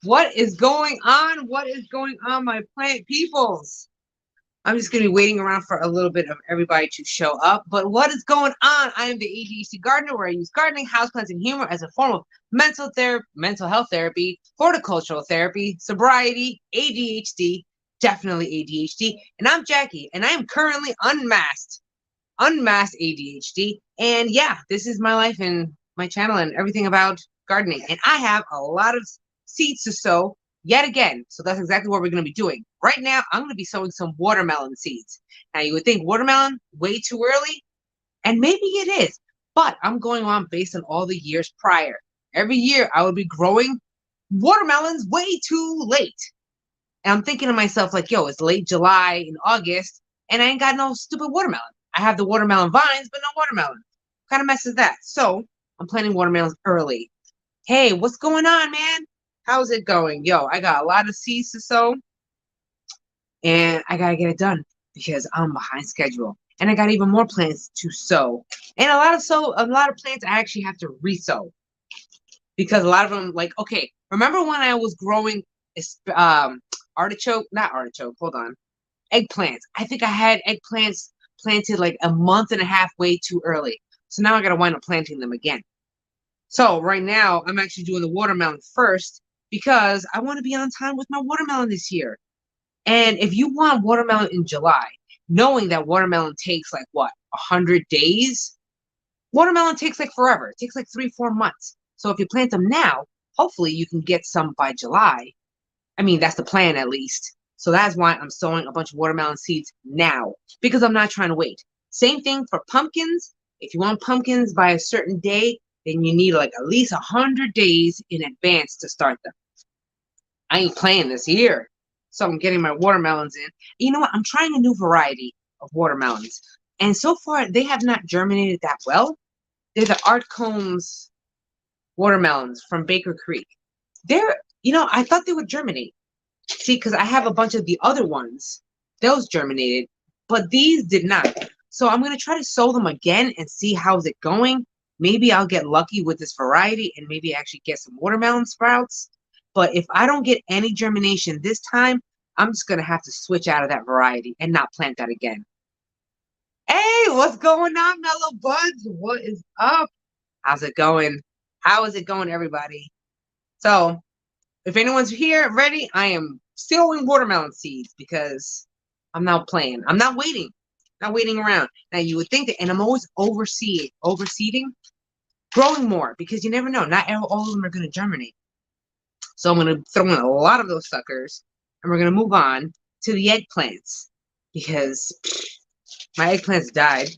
What is going on? What is going on, my plant peoples? I'm just going to be waiting around for a little bit of everybody to show up. But what is going on? I am the ADHD gardener, where I use gardening, houseplants, and humor as a form of mental health therapy, horticultural therapy, sobriety, ADHD, definitely ADHD. And I'm Jackie, and I am currently unmasked ADHD. And yeah, this is my life and my channel and everything about gardening. And I have a lot of seeds to sow yet again. So that's exactly what we're going to be doing. Right now, I'm going to be sowing some watermelon seeds. Now, you would think watermelon way too early, and maybe it is, but I'm going on based on all the years prior. Every year, I would be growing watermelons way too late. And I'm thinking to myself, like, yo, it's late July and August, and I ain't got no stupid watermelon. I have the watermelon vines, but no watermelon. What kind of mess is that? So I'm planting watermelons early. Hey, what's going on, man? How's it going? Yo, I got a lot of seeds to sow, and I gotta get it done because I'm behind schedule. And I got even more plants to sow. And a lot of plants I actually have to resow because a lot of them, like, okay, remember when I was growing not artichoke, hold on, eggplants. I think I had eggplants planted like a month and a half way too early. So now I got to wind up planting them again. So right now I'm actually doing the watermelon first because I want to be on time with my watermelon this year. And if you want watermelon in July, knowing that watermelon takes like what, 100 days? Watermelon takes like forever. It takes like 3, 4 months. So if you plant them now, hopefully you can get some by July. I mean, that's the plan at least. So that's why I'm sowing a bunch of watermelon seeds now because I'm not trying to wait. Same thing for pumpkins. If you want pumpkins by a certain day, then you need like at least 100 days in advance to start them. I ain't playing this year. So I'm getting my watermelons in. You know what? I'm trying a new variety of watermelons. And so far, they have not germinated that well. They're the Art Combs watermelons from Baker Creek. I thought they would germinate. See, because I have a bunch of the other ones. Those germinated, but these did not. So I'm going to try to sow them again and see how's it going. Maybe I'll get lucky with this variety and maybe actually get some watermelon sprouts. But if I don't get any germination this time, I'm just going to have to switch out of that variety and not plant that again. Hey, what's going on, Mellow Buds? What is up? How's it going? How is it going, everybody? So, if anyone's here ready, I am sowing watermelon seeds because I'm not playing. I'm not waiting. Not waiting around. Now you would think that, and I'm always overseeding, growing more because you never know. Not all of them are going to germinate. So I'm going to throw in a lot of those suckers, and we're going to move on to the eggplants because my eggplants died.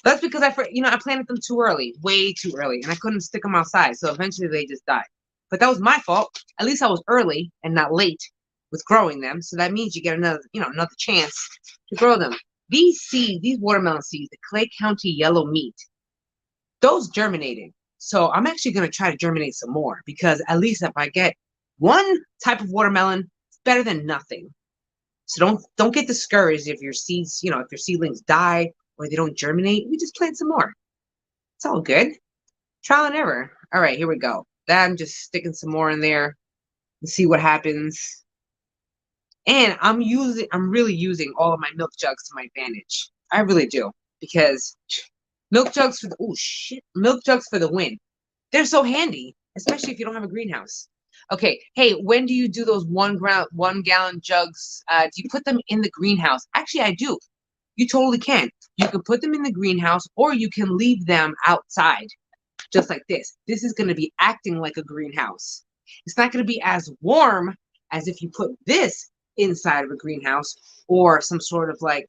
That's because I planted them too early, way too early, and I couldn't stick them outside. So eventually they just died. But that was my fault. At least I was early and not late with growing them. So that means you get another chance to grow them. These seeds, these watermelon seeds, the Clay County yellow meat, those germinated. So I'm actually going to try to germinate some more because at least if I get one type of watermelon, it's better than nothing. So don't get discouraged if your seeds, if your seedlings die or they don't germinate. We just plant some more. It's all good. Trial and error. All right, here we go. I'm just sticking some more in there and see what happens. And I'm really using all of my milk jugs to my advantage. I really do because milk jugs for the win. They're so handy, especially if you don't have a greenhouse. Okay, hey, when do you do those 1 gallon jugs? Do you put them in the greenhouse? Actually, I do. You totally can. You can put them in the greenhouse or you can leave them outside. Just like this. This is going to be acting like a greenhouse. It's not going to be as warm as if you put this inside of a greenhouse or some sort of like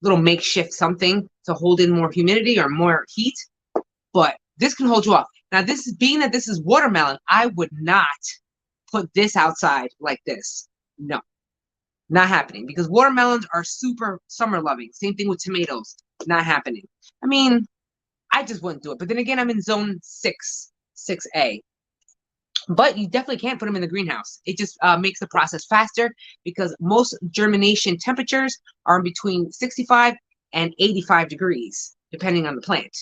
little makeshift something to hold in more humidity or more heat. But this can hold you off. Now, being that this is watermelon, I would not put this outside like this. No, not happening because watermelons are super summer loving. Same thing with tomatoes. Not happening. I mean, I just wouldn't do it. But then again, I'm in zone 6A. But you definitely can't put them in the greenhouse. It just makes the process faster because most germination temperatures are between 65 and 85 degrees, depending on the plant.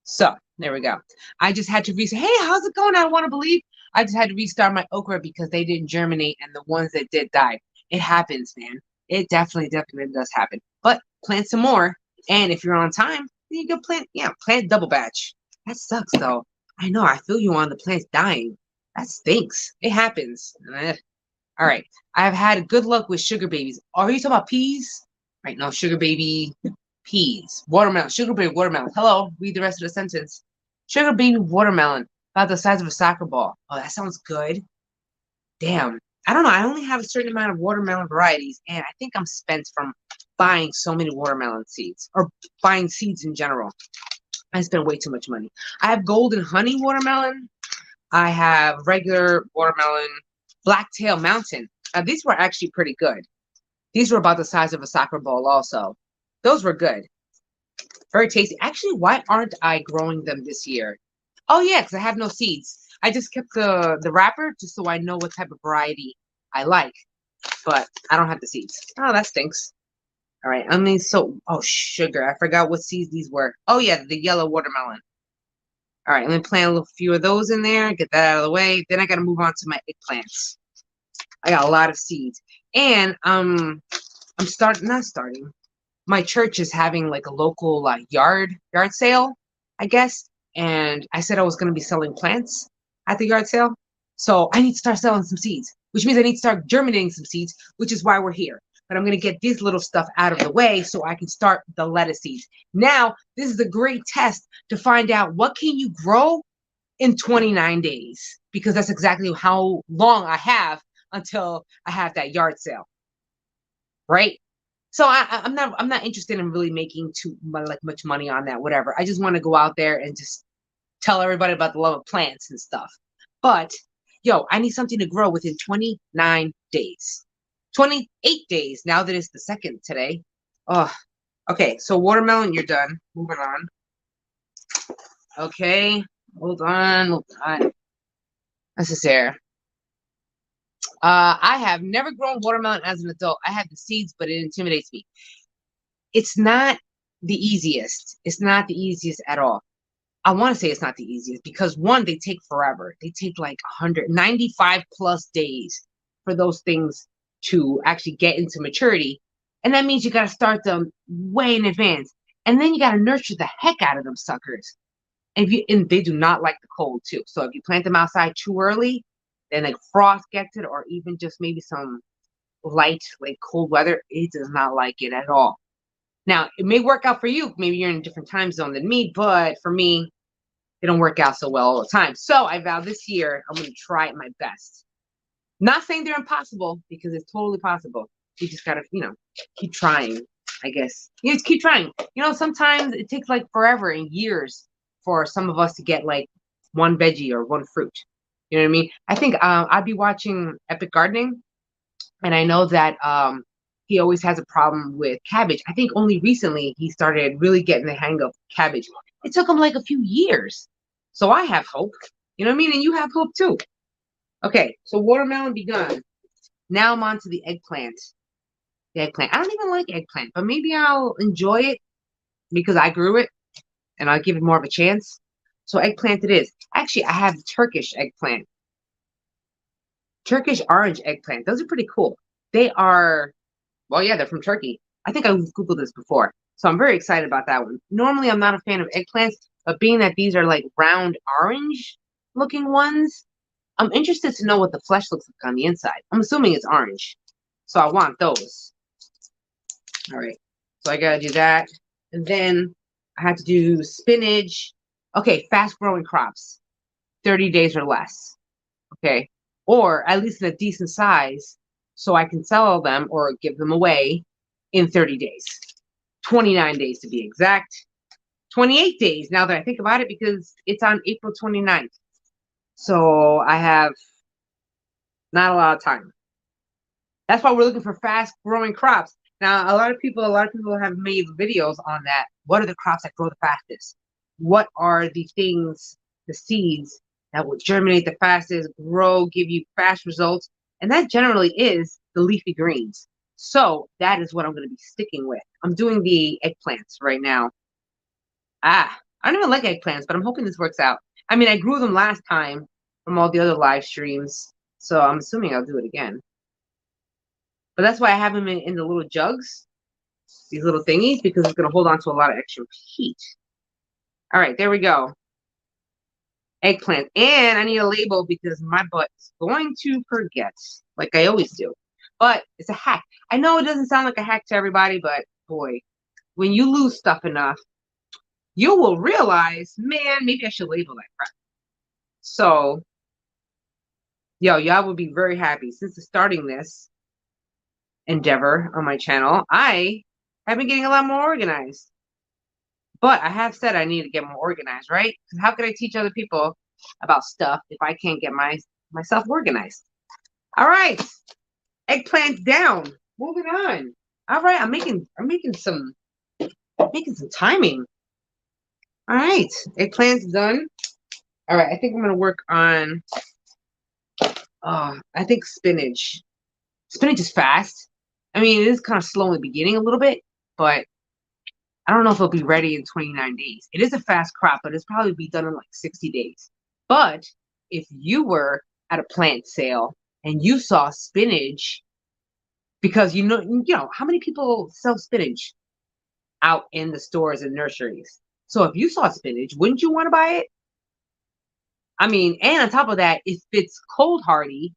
So there we go. I just had to say, hey, how's it going? I want to believe. I just had to restart my okra because they didn't germinate and the ones that did died. It happens, man. It definitely does happen. But plant some more. And if you're on time, then you can plant, yeah, plant double batch. That sucks though. I know, I feel you on the plants dying. That stinks. It happens. All right. I've had good luck with sugar babies. Are you talking about peas? Right, no, sugar baby peas. Watermelon. Sugar baby watermelon. Hello. Read the rest of the sentence. Sugar baby watermelon. About the size of a soccer ball. Oh, that sounds good. Damn. I don't know. I only have a certain amount of watermelon varieties, and I think I'm spent from buying so many watermelon seeds or buying seeds in general. I spend way too much money. I have golden honey watermelon. I have regular watermelon, Blacktail Mountain. These were actually pretty good. These were about the size of a soccer ball also. Those were good. Very tasty. Actually, why aren't I growing them this year? Oh, yeah, because I have no seeds. I just kept the wrapper just so I know what type of variety I like. But I don't have the seeds. Oh, that stinks. All right. Oh, sugar. I forgot what seeds these were. Oh, yeah, the yellow watermelon. All right, let me plant a little few of those in there, get that out of the way. Then I got to move on to my eggplants. I got a lot of seeds. And I'm not starting. My church is having like a local yard sale, I guess. And I said I was going to be selling plants at the yard sale. So I need to start selling some seeds, which means I need to start germinating some seeds, which is why we're here. But I'm going to get this little stuff out of the way so I can start the lettuce seeds. Now, this is a great test to find out what can you grow in 29 days, because that's exactly how long I have until I have that yard sale, right? So I'm not interested in really making much money on that, whatever. I just want to go out there and just tell everybody about the love of plants and stuff. But yo, I need something to grow within 29 days. 28 days now that it's the 2nd today. Oh, okay. So watermelon, you're done. Moving on. Okay. Hold on. Necessary. I have never grown watermelon as an adult. I have the seeds, but it intimidates me. It's not the easiest. It's not the easiest at all. I want to say it's not the easiest because one, they take forever. They take like 195 plus days for those things to actually get into maturity. And that means you got to start them way in advance. And then you got to nurture the heck out of them suckers. And they do not like the cold too. So if you plant them outside too early, then like frost gets it, or even just maybe some light, like cold weather, it does not like it at all. Now, it may work out for you. Maybe you're in a different time zone than me, but for me, it don't work out so well all the time. So I vow this year, I'm going to try my best. Not saying they're impossible, because it's totally possible. You just got to, keep trying, I guess. You just keep trying. Sometimes it takes like forever and years for some of us to get like one veggie or one fruit. You know what I mean? I think I'd be watching Epic Gardening, and I know that he always has a problem with cabbage. I think only recently he started really getting the hang of cabbage. It took him like a few years. So I have hope. You know what I mean? And you have hope too. Okay, so watermelon begun. Now I'm on to the eggplant. The eggplant. I don't even like eggplant, but maybe I'll enjoy it because I grew it and I'll give it more of a chance. So eggplant it is. Actually, I have Turkish eggplant. Turkish orange eggplant. Those are pretty cool. They are, well, yeah, they're from Turkey. I think I Googled this before. So I'm very excited about that one. Normally, I'm not a fan of eggplants, but being that these are like round orange looking ones, I'm interested to know what the flesh looks like on the inside. I'm assuming it's orange. So I want those. All right. So I got to do that. And then I have to do spinach. Okay, fast growing crops. 30 days or less. Okay. Or at least in a decent size so I can sell them or give them away in 30 days. 29 days to be exact. 28 days now that I think about it, because it's on April 29th. So I have not a lot of time. That's why we're looking for fast growing crops. Now, a lot of people have made videos on that. What are the crops that grow the fastest? What are the things, the seeds that will germinate the fastest, grow, give you fast results? And that generally is the leafy greens. So that is what I'm going to be sticking with. I'm doing the eggplants right now. I don't even like eggplants, but I'm hoping this works out. I mean, I grew them last time from all the other live streams. So I'm assuming I'll do it again. But that's why I have them in the little jugs, these little thingies, because it's going to hold on to a lot of extra heat. All right, there we go. Eggplant. And I need a label because my butt is going to forget, like I always do. But it's a hack. I know it doesn't sound like a hack to everybody, but boy, when you lose stuff enough, you will realize, man, maybe I should label that crap. So, yo, y'all will be very happy. Since starting this endeavor on my channel, I have been getting a lot more organized. But I have said I need to get more organized, right? Because how can I teach other people about stuff if I can't get myself organized? All right, eggplant down. Moving on. All right, I'm making some timing. All right, eggplant's done. All right, I think I'm gonna work on. I think spinach. Spinach is fast. I mean, it is kind of slow in the beginning a little bit, but I don't know if it'll be ready in 29 days. It is a fast crop, but it's probably be done in like 60 days. But if you were at a plant sale and you saw spinach, because you know how many people sell spinach out in the stores and nurseries. So if you saw spinach, wouldn't you want to buy it? I mean, and on top of that, if it's cold hardy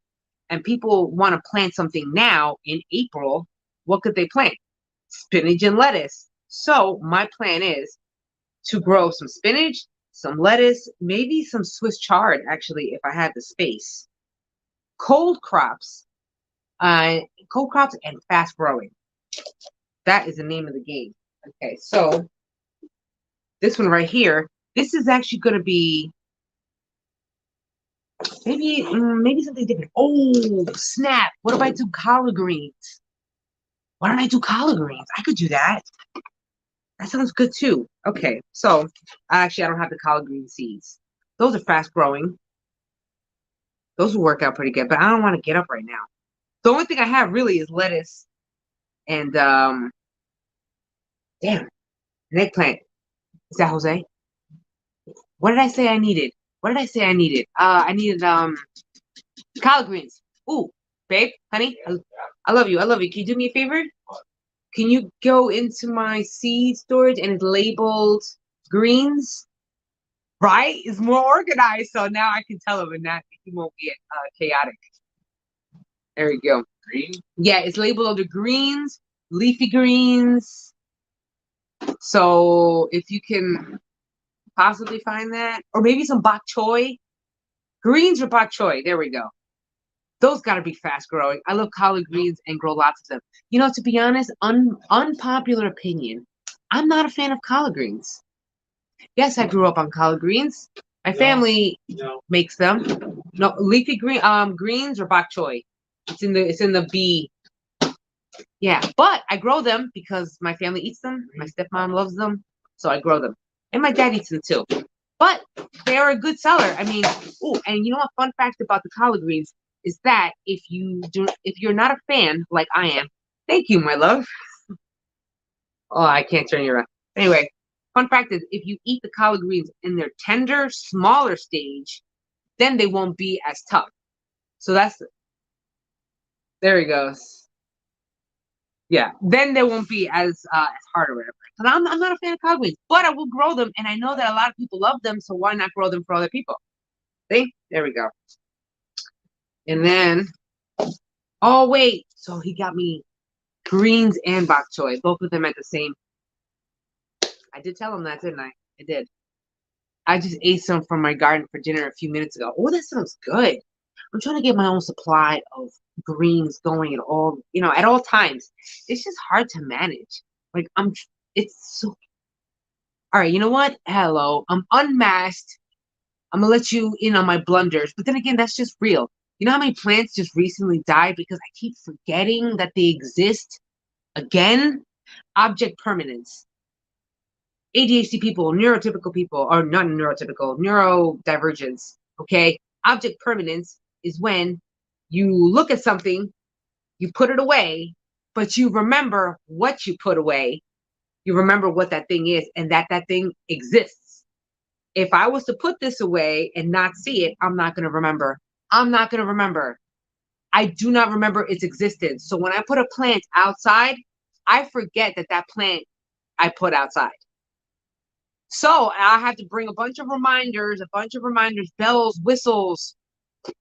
and people want to plant something now in April, what could they plant? Spinach and lettuce. So my plan is to grow some spinach, some lettuce, maybe some Swiss chard, actually, if I had the space. Cold crops and fast growing. That is the name of the game. Okay, so this one right here, this is actually going to be maybe something different. Oh, snap. What if I do collard greens? Why don't I do collard greens? I could do that. That sounds good too. Okay, so actually I don't have the collard green seeds. Those are fast growing. Those will work out pretty good, but I don't want to get up right now. The only thing I have really is lettuce and damn, an eggplant. Is that Jose? What did I say I needed? What did I say I needed? I needed collard greens. Ooh, babe, honey, I love you. I love you. Can you do me a favor? Can you go into my seed storage and it's labeled greens? Right? It's more organized, so now I can tell him and that he won't get chaotic. There we go. Green? Yeah, it's labeled under greens, leafy greens. So if you can possibly find that, or maybe some bok choy. Greens or bok choy. There we go. Those got to be fast growing. I love collard greens and grow lots of them. You know, to be honest, unpopular opinion, I'm not a fan of collard greens. Yes, I grew up on collard greens. My family makes them. No, leafy greens or bok choy. It's in the B. Yeah, but I grow them because my family eats them. My stepmom loves them, so I grow them, and my dad eats them too. But they are a good seller. I mean, oh, and you know what? Fun fact about the collard greens is that if you're not a fan like I am, thank you, my love. Oh, I can't turn you around. Anyway, fun fact is if you eat the collard greens in their tender, smaller stage, then they won't be as tough. So there he goes. Yeah, then they won't be as hard or whatever. But I'm not a fan of collard greens, but I will grow them, and I know that a lot of people love them, so why not grow them for other people? See, there we go. And then, oh wait, so he got me greens and bok choy, both of them at the same. I did tell him that, didn't I? I did. I just ate some from my garden for dinner a few minutes ago. Oh, that sounds good. I'm trying to get my own supply of greens going at all times. It's just hard to manage. Like it's so. All right, you know what? Hello, I'm unmasked. I'm gonna let you in on my blunders, but then again, that's just real. You know how many plants just recently died because I keep forgetting that they exist? Again, object permanence. ADHD people, neurotypical people, or not neurotypical, neurodivergence. Okay, object permanence is when you look at something, you put it away, but you remember what you put away. You remember what that thing is, and that thing exists. If I was to put this away and not see it, I'm not going to remember. I'm not going to remember. I do not remember its existence. So when I put a plant outside, I forget that plant I put outside. So I have to bring a bunch of reminders, bells, whistles,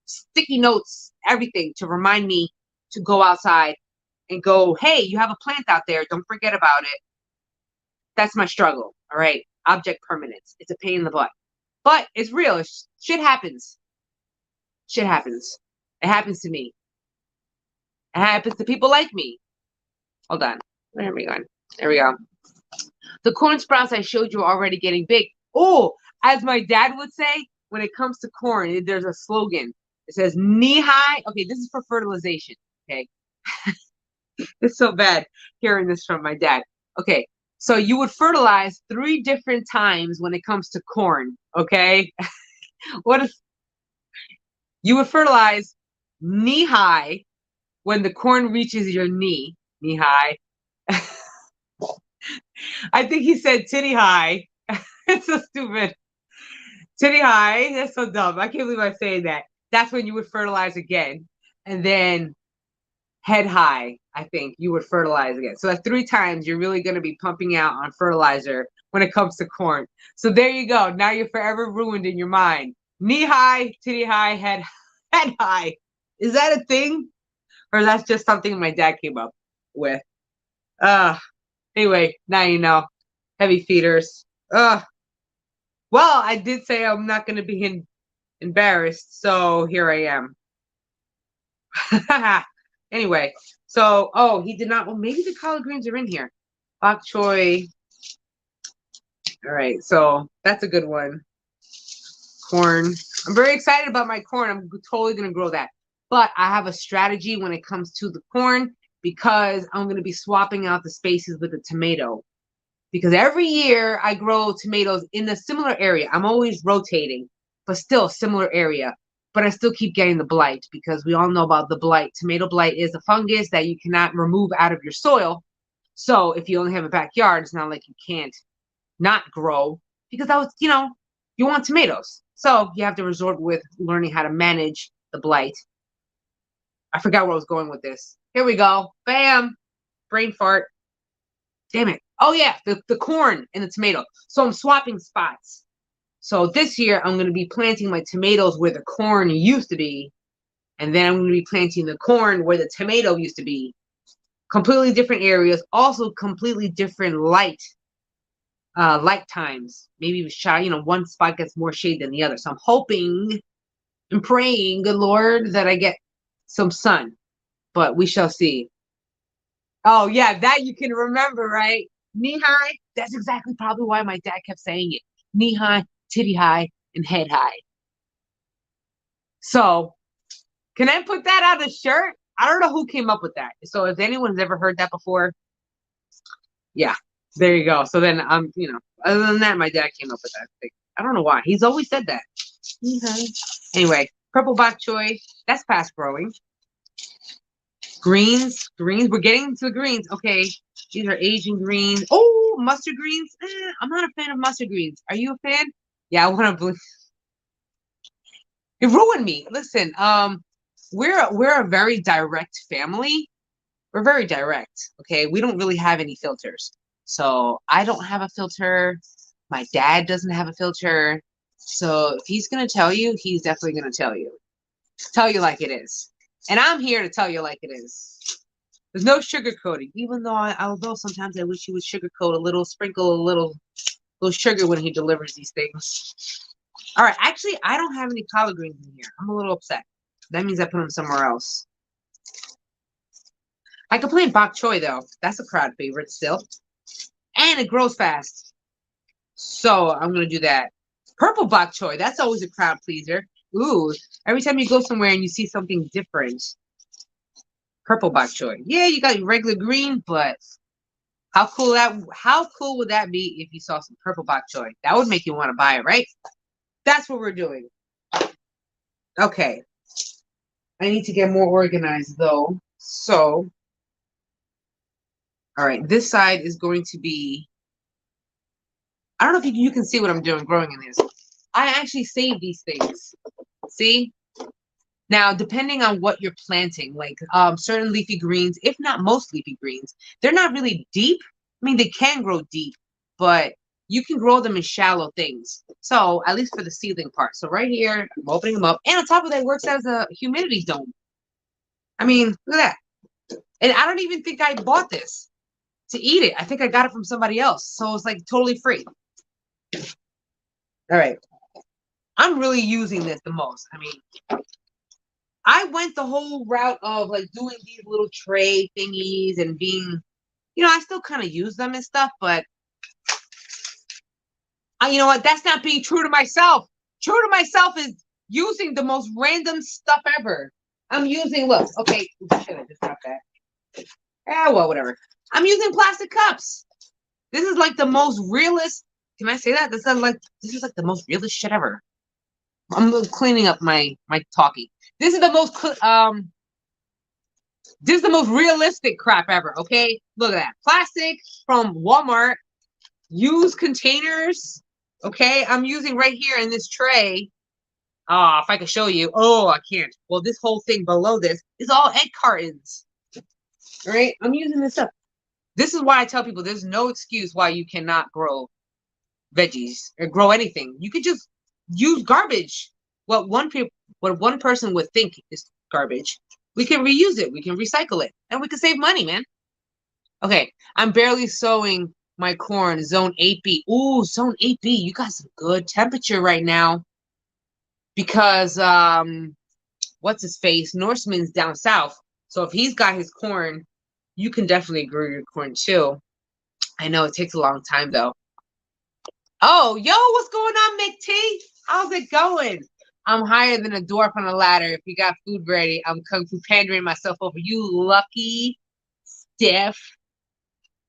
sticky notes, everything to remind me to go outside and go, hey, you have a plant out there. Don't forget about it. That's my struggle. All right. Object permanence. It's a pain in the butt. But it's real. Shit happens. Shit happens. It happens to me. It happens to people like me. Hold on. Where are we going? There we go. The corn sprouts I showed you are already getting big. Oh, as my dad would say, when it comes to corn, there's a slogan. It says knee high. Okay, this is for fertilization. Okay. It's so bad hearing this from my dad. Okay. So you would fertilize 3 different times when it comes to corn. Okay. What if you would fertilize knee high when the corn reaches your knee high. I think he said titty high. It's so stupid. Titty high. That's so dumb. I can't believe I'm saying that. That's when you would fertilize again. And then head high, I think you would fertilize again. So that's 3 times you're really going to be pumping out on fertilizer when it comes to corn. So there you go. Now you're forever ruined in your mind. Knee high, titty high, head high. Is that a thing? Or that's just something my dad came up with? Anyway, now you know. Heavy feeders. Well, I did say I'm not going to be embarrassed, so here I am. Anyway, so, he did not. Well, maybe the collard greens are in here. Bok choy. All right, so that's a good one. Corn. I'm very excited about my corn. I'm totally going to grow that. But I have a strategy when it comes to the corn because I'm going to be swapping out the spaces with the tomato. Because every year I grow tomatoes in a similar area. I'm always rotating, but still similar area. But I still keep getting the blight because we all know about the blight. Tomato blight is a fungus that you cannot remove out of your soil. So if you only have a backyard, it's not like you can't not grow because that was, you want tomatoes. So you have to resort with learning how to manage the blight. I forgot where I was going with this. Here we go. Bam. Brain fart. Damn it. Oh, yeah. The corn and the tomato. So I'm swapping spots. So this year, I'm going to be planting my tomatoes where the corn used to be. And then I'm going to be planting the corn where the tomato used to be. Completely different areas. Also completely different light times. Maybe one spot gets more shade than the other. So I'm hoping and praying, good Lord, that I get some sun. But we shall see. Oh, yeah, that you can remember, right? Knee high. That's exactly probably why my dad kept saying it. Knee high, titty high, and head high. So, can I put that on a shirt? I don't know who came up with that. So, if anyone's ever heard that before, yeah, there you go. So then, other than that, my dad came up with that thing. I don't know why. He's always said that. Okay. Anyway, purple bok choy. That's fast growing. Greens. We're getting to the greens. Okay, these are Asian greens. Oh, mustard greens. I'm not a fan of mustard greens. Are you a fan? Yeah, I want to believe. It ruined me. Listen, we're a very direct family. We're very direct. Okay, we don't really have any filters. So I don't have a filter. My dad doesn't have a filter. So if he's gonna tell you, he's definitely gonna tell you. Tell you like it is. And I'm here to tell you like it is. There's no sugarcoating, even though although sometimes I wish he would sugarcoat a little, sprinkle a little sugar when he delivers these things. All right, actually, I don't have any collard greens in here. I'm a little upset. That means I put them somewhere else. I could plant bok choy though. That's a crowd favorite still, and it grows fast. So I'm gonna do that. Purple bok choy. That's always a crowd pleaser. Ooh, every time you go somewhere and you see something different. Purple bok choy. Yeah, you got your regular green, but how cool would that be if you saw some purple bok choy? That would make you want to buy it, right? That's what we're doing. Okay. I need to get more organized though. So, all right, this side is going to be, I don't know if you can see what I'm doing growing in this. I actually save these things. See? Now, depending on what you're planting, like certain leafy greens, if not most leafy greens, they're not really deep. I mean, they can grow deep, but you can grow them in shallow things. So, at least for the seedling part. So, right here, I'm opening them up. And on top of that, it works as a humidity dome. I mean, look at that. And I don't even think I bought this to eat it. I think I got it from somebody else. So, it's like totally free. All right. I'm really using this the most. I mean, I went the whole route of like doing these little tray thingies and being, I still kind of use them and stuff, but you know what? That's not being true to myself. True to myself is using the most random stuff ever. I'm using, look, okay, shit, I just dropped that. Well, whatever. I'm using plastic cups. This is like the most realist. Can I say that? This is like the most realist shit ever. I'm cleaning up my talking. This is the most this is the most realistic crap ever. Okay, look at that plastic from Walmart. Used containers. Okay, I'm using right here in this tray. If I could show you. Oh, I can't. Well, this whole thing below this is all egg cartons. All right, I'm using this up. This is why I tell people there's no excuse why you cannot grow veggies or grow anything. You could just use garbage. What one person would think is garbage, we can reuse it. We can recycle it, and we can save money, man. Okay, I'm barely sowing my corn, zone 8B. Ooh, zone 8B, you got some good temperature right now. Because what's his face? Norseman's down south. So if he's got his corn, you can definitely grow your corn too. I know it takes a long time though. Oh, yo, what's going on, McT? How's it going? I'm higher than a dwarf on a ladder. If you got food ready, I'm kung fu pandering myself over. You lucky stiff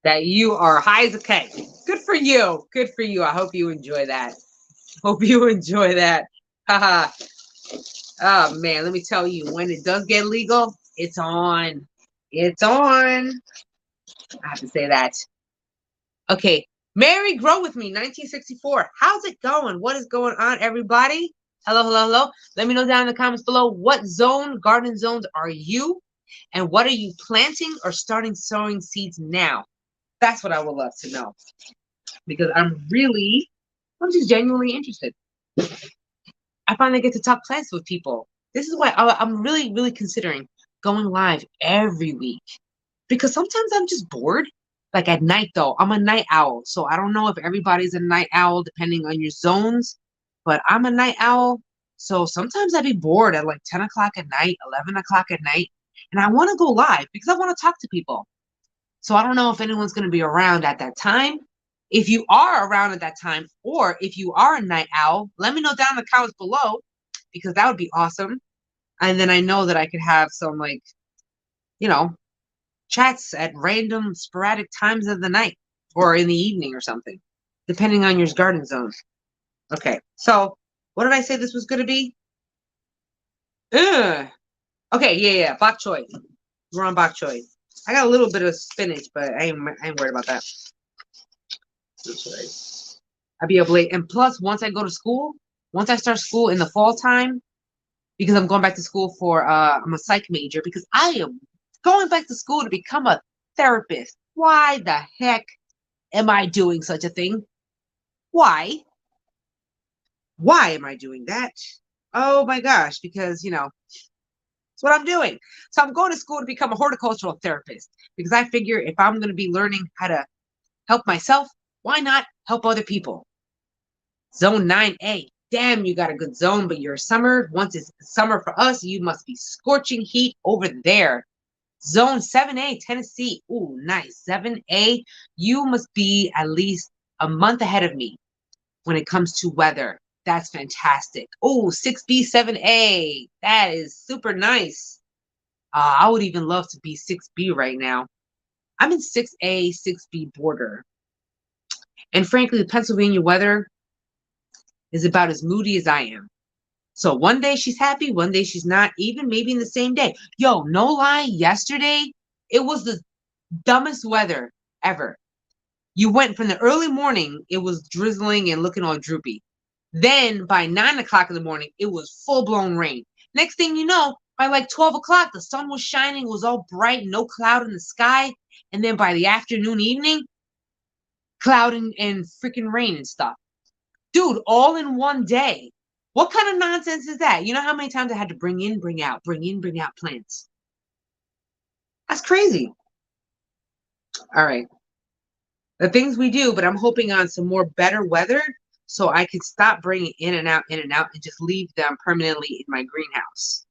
that you are high as a kite. Good for you. Good for you. I hope you enjoy that. Hope you enjoy that. Haha. Oh man, let me tell you, when it does get legal, it's on. It's on. I have to say that. Okay. Mary Grow With Me, 1964. How's it going? What is going on, everybody? Hello, hello, hello. Let me know down in the comments below, what garden zones are you? And what are you planting or starting sowing seeds now? That's what I would love to know. Because I'm just genuinely interested. I finally get to talk plants with people. This is why I'm really, really considering going live every week. Because sometimes I'm just bored. Like at night, though, I'm a night owl. So I don't know if everybody's a night owl depending on your zones. But I'm a night owl. So sometimes I'd be bored at like 10 o'clock at night, 11 o'clock at night. And I want to go live because I want to talk to people. So I don't know if anyone's going to be around at that time. If you are around at that time, or if you are a night owl, let me know down in the comments below, because that would be awesome. And then I know that I could have some, like, chats at random sporadic times of the night or in the evening or something, depending on your garden zone. Okay, so what did I say this was going to be? Okay, yeah, bok choy. We're on bok choy. I got a little bit of spinach, but I ain't worried about that. I'll be able to, and plus, once I start school in the fall time, because I'm going back to school for, I'm a psych major, because I am going back to school to become a therapist. Why the heck am I doing such a thing? Why? Why am I doing that? Oh my gosh, because, it's what I'm doing. So I'm going to school to become a horticultural therapist, because I figure if I'm going to be learning how to help myself, why not help other people? Zone 9A. Damn, you got a good zone, but you're summer. Once it's summer for us, you must be scorching heat over there. Zone 7A, Tennessee. Ooh, nice. 7A, you must be at least a month ahead of me when it comes to weather. That's fantastic. Oh, 6B, 7A. That is super nice. I would even love to be 6B right now. I'm in 6A, 6B border. And frankly, the Pennsylvania weather is about as moody as I am. So one day she's happy, one day she's not, even maybe in the same day. Yo, no lie, yesterday, it was the dumbest weather ever. You went from the early morning, it was drizzling and looking all droopy. Then by 9 o'clock in the morning, it was full-blown rain. Next thing you know, by like 12 o'clock, the sun was shining, it was all bright, no cloud in the sky. And then by the afternoon, evening, cloud and freaking rain and stuff. Dude, all in one day. What kind of nonsense is that? You know how many times I had to bring in, bring out, bring in, bring out plants? That's crazy. All right. The things we do, but I'm hoping on some more better weather so I could stop bringing in and out, and just leave them permanently in my greenhouse.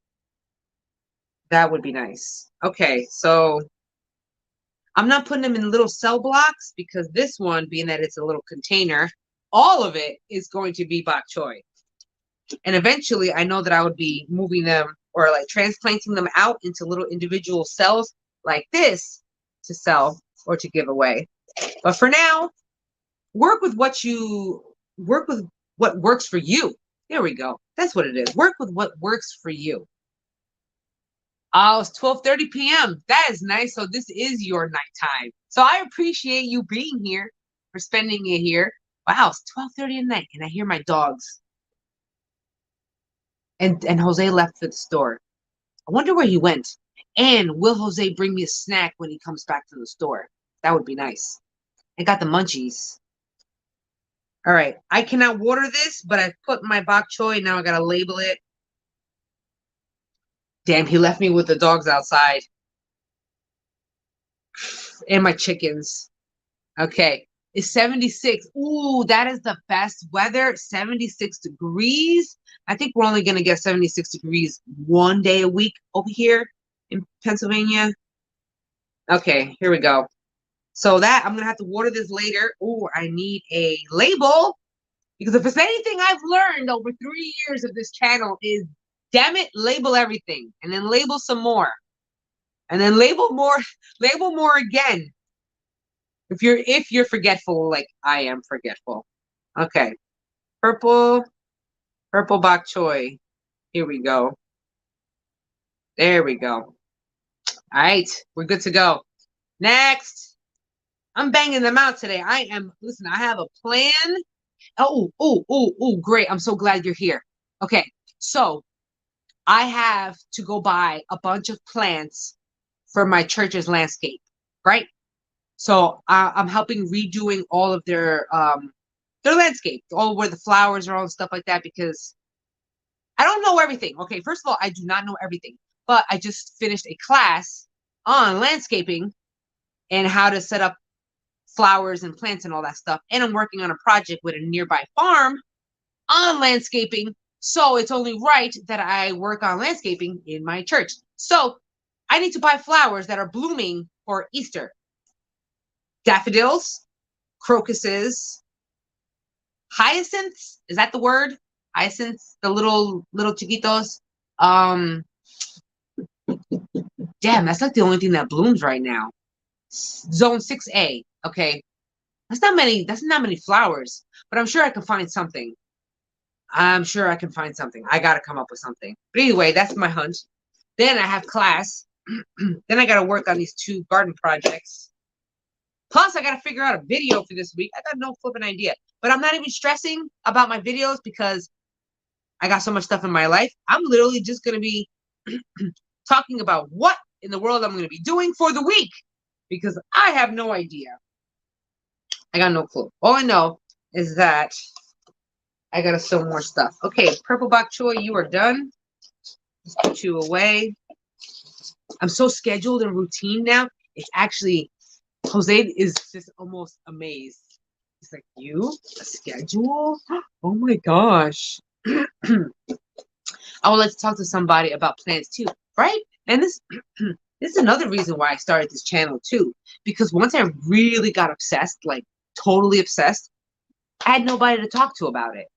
That would be nice. Okay, so I'm not putting them in little cell blocks because this one, being that it's a little container, all of it is going to be bok choy. And eventually, I know that I would be moving them or like transplanting them out into little individual cells like this to sell or to give away. But for now, work with what works for you. There we go. That's what it is. Work with what works for you. Oh, it's 12:30 p.m. That is nice. So this is your nighttime. So I appreciate you being here, for spending it here. Wow, it's 12:30 at night, and I hear my dogs. And Jose left for the store. I wonder where he went. And will Jose bring me a snack when he comes back to the store? That would be nice. I got the munchies. All right. I cannot water this, but I put my bok choy. Now I got to label it. Damn, he left me with the dogs outside. And my chickens. Okay. It's 76. Ooh, that is the best weather. 76 degrees. I think we're only going to get 76 degrees one day a week over here in Pennsylvania. Okay, here we go. So that, I'm going to have to water this later. Ooh, I need a label. Because if it's anything I've learned over 3 years of this channel is, damn it, label everything. And then label some more. And then label more again. If you're forgetful, like I am forgetful. Okay. Purple bok choy. Here we go. There we go. All right. We're good to go. Next. I'm banging them out today. Listen, I have a plan. Oh, great. I'm so glad you're here. Okay. So I have to go buy a bunch of plants for my church's landscape, right? So I'm helping redoing all of their landscape, all where the flowers are, all and stuff like that, because I don't know everything. Okay, first of all, I do not know everything, but I just finished a class on landscaping and how to set up flowers and plants and all that stuff. And I'm working on a project with a nearby farm on landscaping. So it's only right that I work on landscaping in my church. So I need to buy flowers that are blooming for Easter. Daffodils, crocuses, hyacinths. Is that the word? Hyacinths, the little chiquitos. Damn, that's like the only thing that blooms right now. Zone 6A. Okay. That's not many flowers, but I'm sure I can find something. I gotta come up with something. But anyway, that's my hunch. Then I have class. Then I gotta work on these 2 garden projects. Plus, I got to figure out a video for this week. I got no flipping idea. But I'm not even stressing about my videos because I got so much stuff in my life. I'm literally just going to be talking about what in the world I'm going to be doing for the week because I have no idea. I got no clue. All I know is that I got to sew more stuff. Okay, purple bok choy, you are done. Let's put you away. I'm so scheduled and routine now. It's actually... Jose is just almost amazed. He's like, you? A schedule? Oh my gosh. I would like to talk to somebody about plants too, right? And this is another reason why I started this channel too. Because once I really got obsessed, like totally obsessed, I had nobody to talk to about it.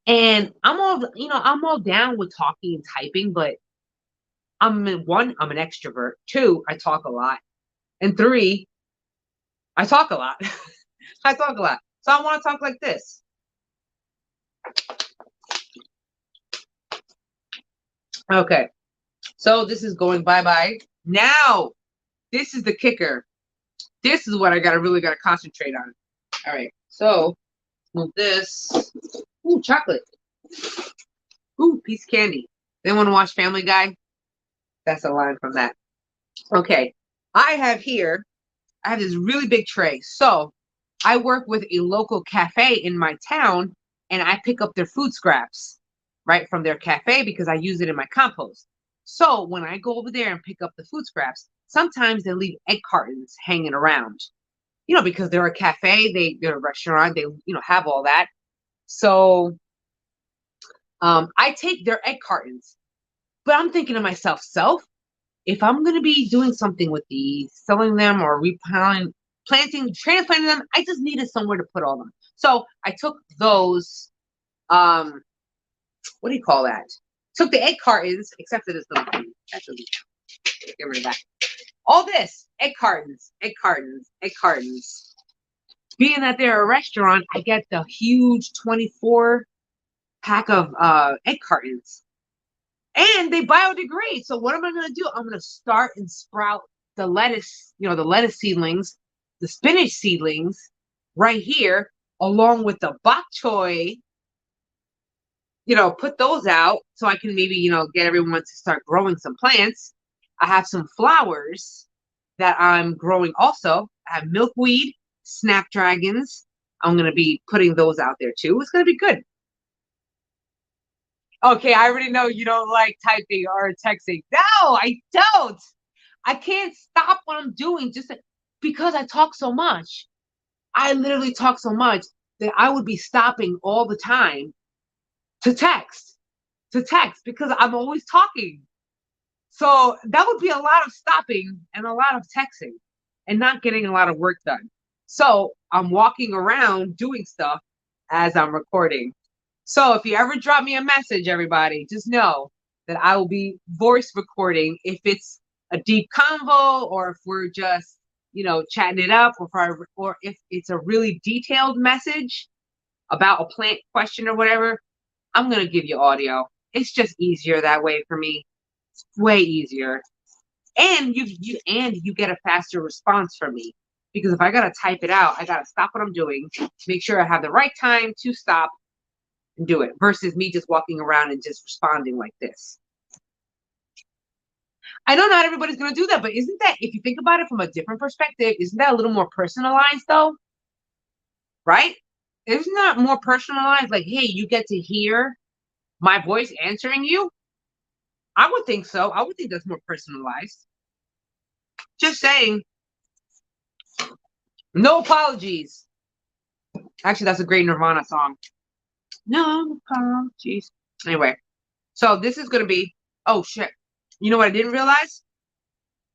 And I'm all down with talking and typing, but I'm an extrovert. 2, I talk a lot. And 3, I talk a lot. I talk a lot. So I want to talk like this. Okay. So this is going bye-bye. Now, this is the kicker. This is what I really got to concentrate on. All right. So move this. Ooh, chocolate. Ooh, piece of candy. They want to watch Family Guy? That's a line from that. Okay. I have this really big tray. So I work with a local cafe in my town and I pick up their food scraps right from their cafe because I use it in my compost. So when I go over there and pick up the food scraps, sometimes they leave egg cartons hanging around. Because they're a cafe, they're a restaurant, they have all that. So I take their egg cartons, but I'm thinking to myself, if I'm going to be doing something with these, selling them or planting, transplanting them, I just needed somewhere to put all them. So I took those, what do you call that? Took the egg cartons, except for this little thing. Get rid of that. All this, egg cartons. Being that they're a restaurant, I get the huge 24 pack of egg cartons. And they biodegrade. So what am I going to do? I'm going to start and sprout the lettuce, the lettuce seedlings, the spinach seedlings right here, along with the bok choy, put those out so I can maybe, get everyone to start growing some plants. I have some flowers that I'm growing also. I have milkweed, snapdragons. I'm going to be putting those out there too. It's going to be good. Okay, I already know you don't like typing or texting. No, I don't. I can't stop what I'm doing just because I talk so much. I literally talk so much that I would be stopping all the time to text because I'm always talking. So that would be a lot of stopping and a lot of texting and not getting a lot of work done. So I'm walking around doing stuff as I'm recording. So if you ever drop me a message, everybody, just know that I will be voice recording if it's a deep convo or if we're just, chatting it up or if it's a really detailed message about a plant question or whatever, I'm going to give you audio. It's just easier that way for me. It's way easier. And you get a faster response from me because if I got to type it out, I got to stop what I'm doing, make sure I have the right time to stop and do it versus me just walking around and just responding like this. I know not everybody's going to do that, but isn't that, if you think about it from a different perspective, isn't that a little more personalized though? Right? Isn't that more personalized? Like, hey, you get to hear my voice answering you? I would think so. I would think that's more personalized. Just saying. No apologies. Actually, that's a great Nirvana song. No apologies. Anyway, so this is going to be, oh shit. You know what I didn't realize?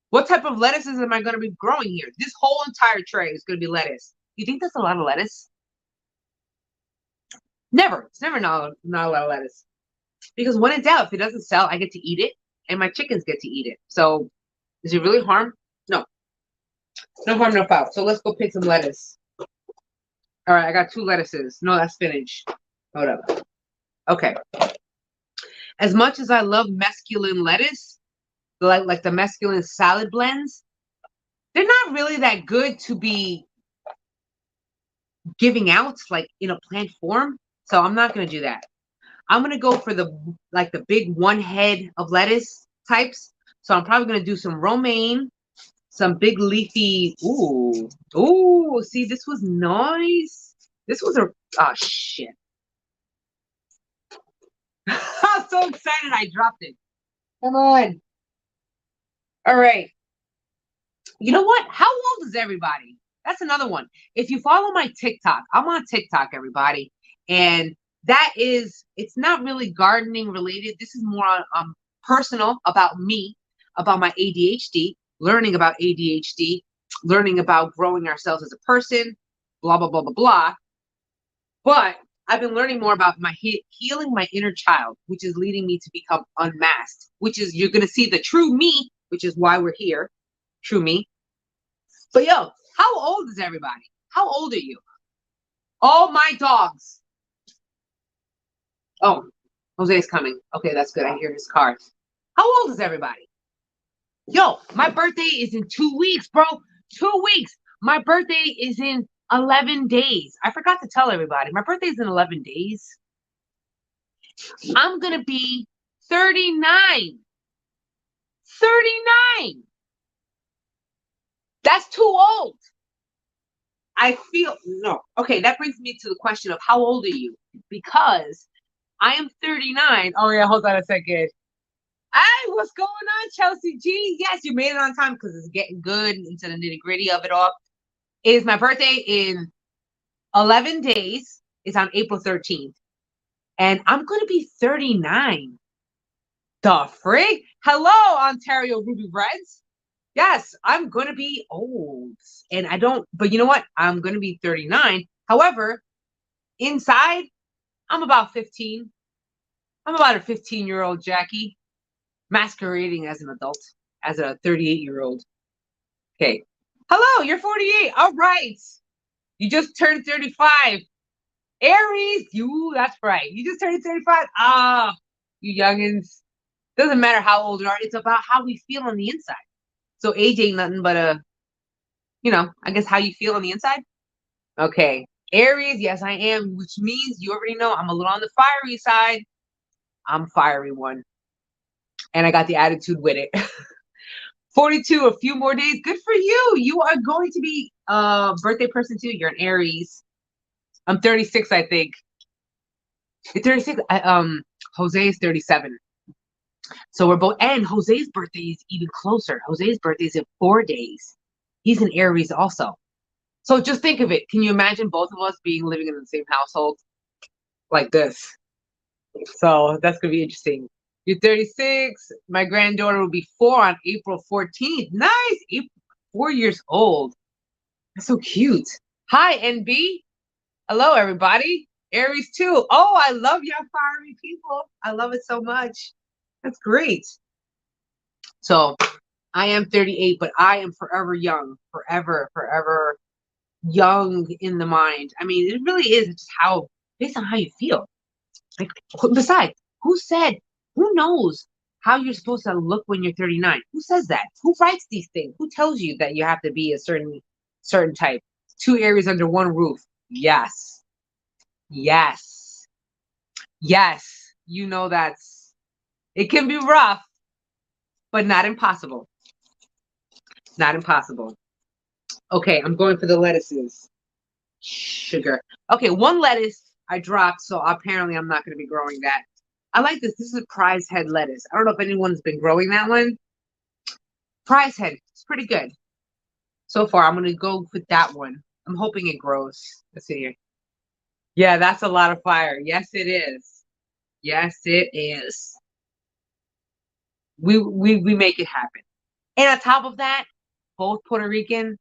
What type of lettuces am I going to be growing here? This whole entire tray is going to be lettuce. You think that's a lot of lettuce? Never. It's never not a lot of lettuce. Because when in doubt, if it doesn't sell, I get to eat it, and my chickens get to eat it. So, is it really harm? No. No harm, no foul. So let's go pick some lettuce. All right, I got 2 lettuces. No, that's spinach. Hold up. Okay. As much as I love mesclun lettuce, like the mesclun salad blends, they're not really that good to be giving out like in a plant form. So I'm not going to do that. I'm going to go for the big one head of lettuce types. So I'm probably going to do some romaine, some big leafy. Ooh, see, this was nice. This was oh shit. I'm so excited I dropped it. Come on. All right. You know what? How old is everybody? That's another one. If you follow my TikTok, I'm on TikTok, everybody. And it's not really gardening related. This is more on personal about me, about my ADHD, learning about ADHD, learning about growing ourselves as a person, blah, blah, blah, blah, blah. But I've been learning more about my healing my inner child, which is leading me to become unmasked, which is you're going to see the true me, which is why we're here. True me. But yo, how old is everybody? How old are you? All my dogs. Oh, Jose's coming. Okay, that's good. I hear his car. How old is everybody? Yo, my birthday is in 2 weeks, bro. 2 weeks. My birthday is in 11 days. I forgot to tell everybody. My birthday is in 11 days. I'm going to be 39. 39. That's too old. I feel no. Okay, that brings me to the question of how old are you? Because I am 39. Oh yeah, hold on a second. Hi, what's going on, Chelsea G? Yes, you made it on time because it's getting good into the nitty gritty of it all. It is my birthday in 11 days. It's on April 13th. And I'm going to be 39. The frig? Hello, Ontario Ruby Reds. Yes, I'm going to be old. And I don't, but you know what? I'm going to be 39. However, inside, I'm about 15. I'm about a 15-year-old Jackie masquerading as an adult, as a 38-year-old. Okay. Hello, you're 48. All right. You just turned 35. Aries, that's right. You just turned 35. Ah, you youngins. Doesn't matter how old you are. It's about how we feel on the inside. So age ain't nothing but I guess how you feel on the inside. Okay. Aries, yes, I am, which means you already know I'm a little on the fiery side. I'm fiery one. And I got the attitude with it. 42, a few more days. Good for you. You are going to be a birthday person too. You're an Aries. I'm 36, I think. You're 36. Jose is 37. So we're both, and Jose's birthday is even closer. Jose's birthday is in 4 days. He's an Aries also. So just think of it. Can you imagine both of us being living in the same household like this? So that's gonna be interesting. You're 36. My granddaughter will be 4 on April 14th. Nice. 4 years old. That's so cute. Hi, NB. Hello, everybody. Aries too. Oh, I love y'all fiery people. I love it so much. That's great. So I am 38, but I am forever young. Forever, forever young in the mind. I mean, it really is just based on how you feel. Like, besides, who knows how you're supposed to look when you're 39? Who says that? Who writes these things? Who tells you that you have to be a certain type? 2 Aries under one roof. Yes. Yes. Yes. You know it can be rough, but not impossible. Not impossible. Okay, I'm going for the lettuces. Sugar. Okay, one lettuce I dropped, so apparently I'm not going to be growing that. I like this. This is a prize head lettuce. I don't know if anyone's been growing that one. Prize head. It's pretty good. So far, I'm going to go with that one. I'm hoping it grows. Let's see here. Yeah, that's a lot of fire. Yes, it is. Yes, it is. We make it happen. And on top of that, both Puerto Rican.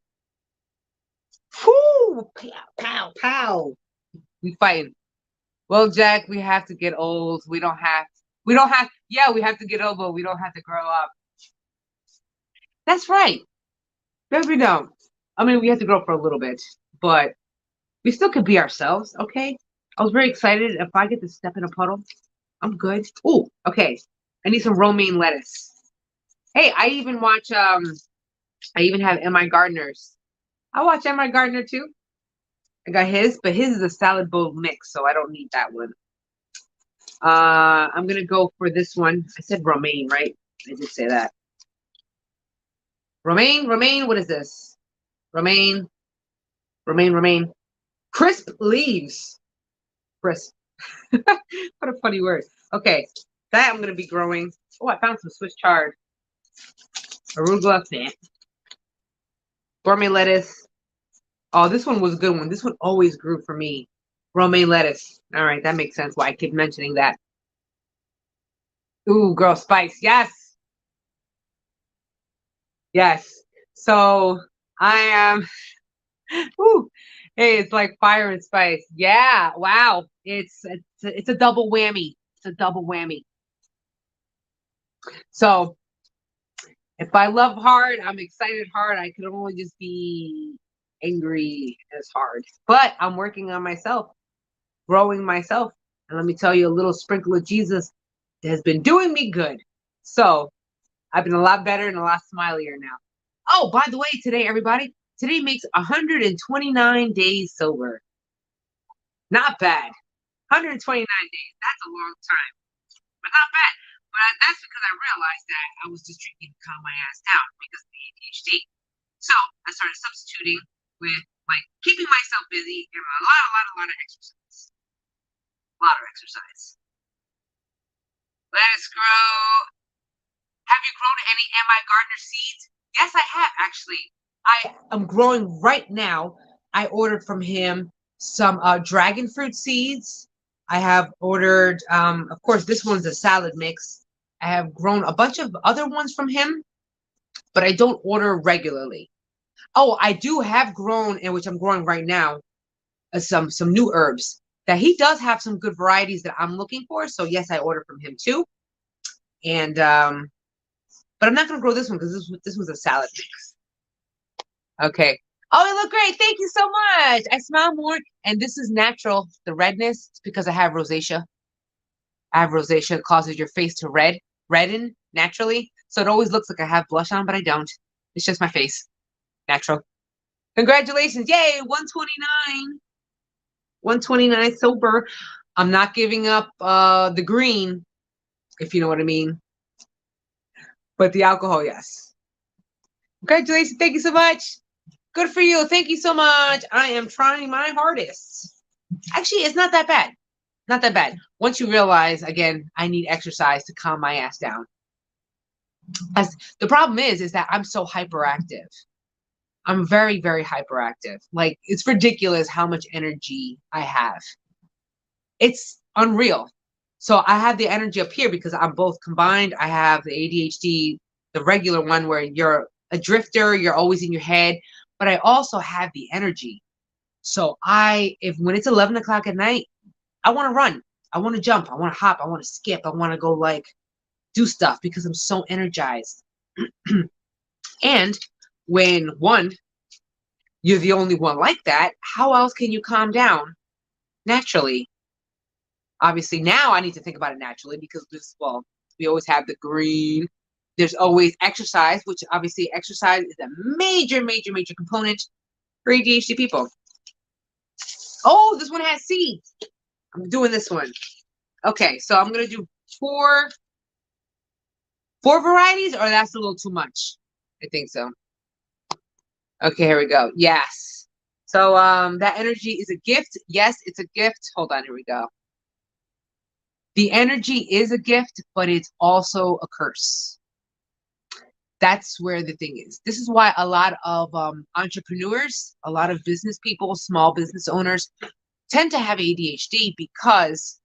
Whoo! Pow, pow, pow. We fighting. Well, Jack, we have to get old. We don't have, yeah, we have to get old, but we don't have to grow up. That's right. Maybe we don't. I mean, we have to grow up for a little bit, but we still could be ourselves, okay? I was very excited. If I get to step in a puddle, I'm good. Oh, okay. I need some romaine lettuce. Hey, I even have M.I. Gardner's. I watch M.I. Gardner too. I got his, but his is a salad bowl mix, so I don't need that one. I'm gonna go for this one. I said romaine, right? I did say that. Romaine, what is this? Romaine. Crisp leaves. Crisp. What a funny word. Okay, that I'm gonna be growing. Oh, I found some Swiss chard. Arugula, gourmet lettuce. Oh, this one was a good one. This one always grew for me. Romaine lettuce. All right, that makes sense why I keep mentioning that. Ooh, girl, spice. Yes. Yes. So I am. Ooh, hey, it's like fire and spice. Yeah. Wow. It's a double whammy. It's a double whammy. So if I love hard, I'm excited hard. I could only just be angry as hard. But I'm working on myself, growing myself. And let me tell you, a little sprinkle of Jesus has been doing me good. So I've been a lot better and a lot smilier now. Oh, by the way, today makes 129 days sober. Not bad. 129 days. That's a long time, but not bad. But that's because I realized that I was just drinking to calm my ass down because of the ADHD. So I started substituting with like keeping myself busy and a lot of exercise. A lot of exercise. Let's grow. Have you grown any M.I. Gardner seeds? Yes, I have actually. I am growing right now. I ordered from him some dragon fruit seeds. I have ordered, of course, this one's a salad mix. I have grown a bunch of other ones from him, but I don't order regularly. Oh, I do have grown, and which I'm growing right now, some new herbs that he does have some good varieties that I'm looking for. So yes, I ordered from him too. And but I'm not gonna grow this one because this was a salad mix. Okay. Oh, it looked great. Thank you so much. I smile more, and this is natural. The redness, it's because I have rosacea. I have rosacea. It causes your face to redden naturally. So it always looks like I have blush on, but I don't. It's just my face. Natural. Congratulations. Yay, 129. 129 sober. I'm not giving up the green, if you know what I mean. But the alcohol, yes. Congratulations. Thank you so much. Good for you. Thank you so much. I am trying my hardest. Actually, it's not that bad. Not that bad. Once you realize, again, I need exercise to calm my ass down. As the problem is that I'm so hyperactive. I'm very, very hyperactive. Like, it's ridiculous how much energy I have. It's unreal. So I have the energy up here because I'm both combined. I have the ADHD, the regular one where you're a drifter, you're always in your head, but I also have the energy. So if when it's 11 o'clock at night, I want to run, I want to jump, I want to hop, I want to skip, I want to go like do stuff because I'm so energized. And when you're the only one like that, how else can you calm down naturally? Obviously, now I need to think about it naturally because we always have the green. There's always exercise, which obviously exercise is a major, major, major component for ADHD people. Oh, this one has seeds. I'm doing this one. Okay, so I'm gonna do four varieties, or that's a little too much. I think so. Okay, here we go. Yes. So that energy is a gift. Yes, it's a gift. Hold on, here we go. The energy is a gift, but it's also a curse. That's where the thing is. This is why a lot of entrepreneurs, a lot of business people, small business owners tend to have ADHD because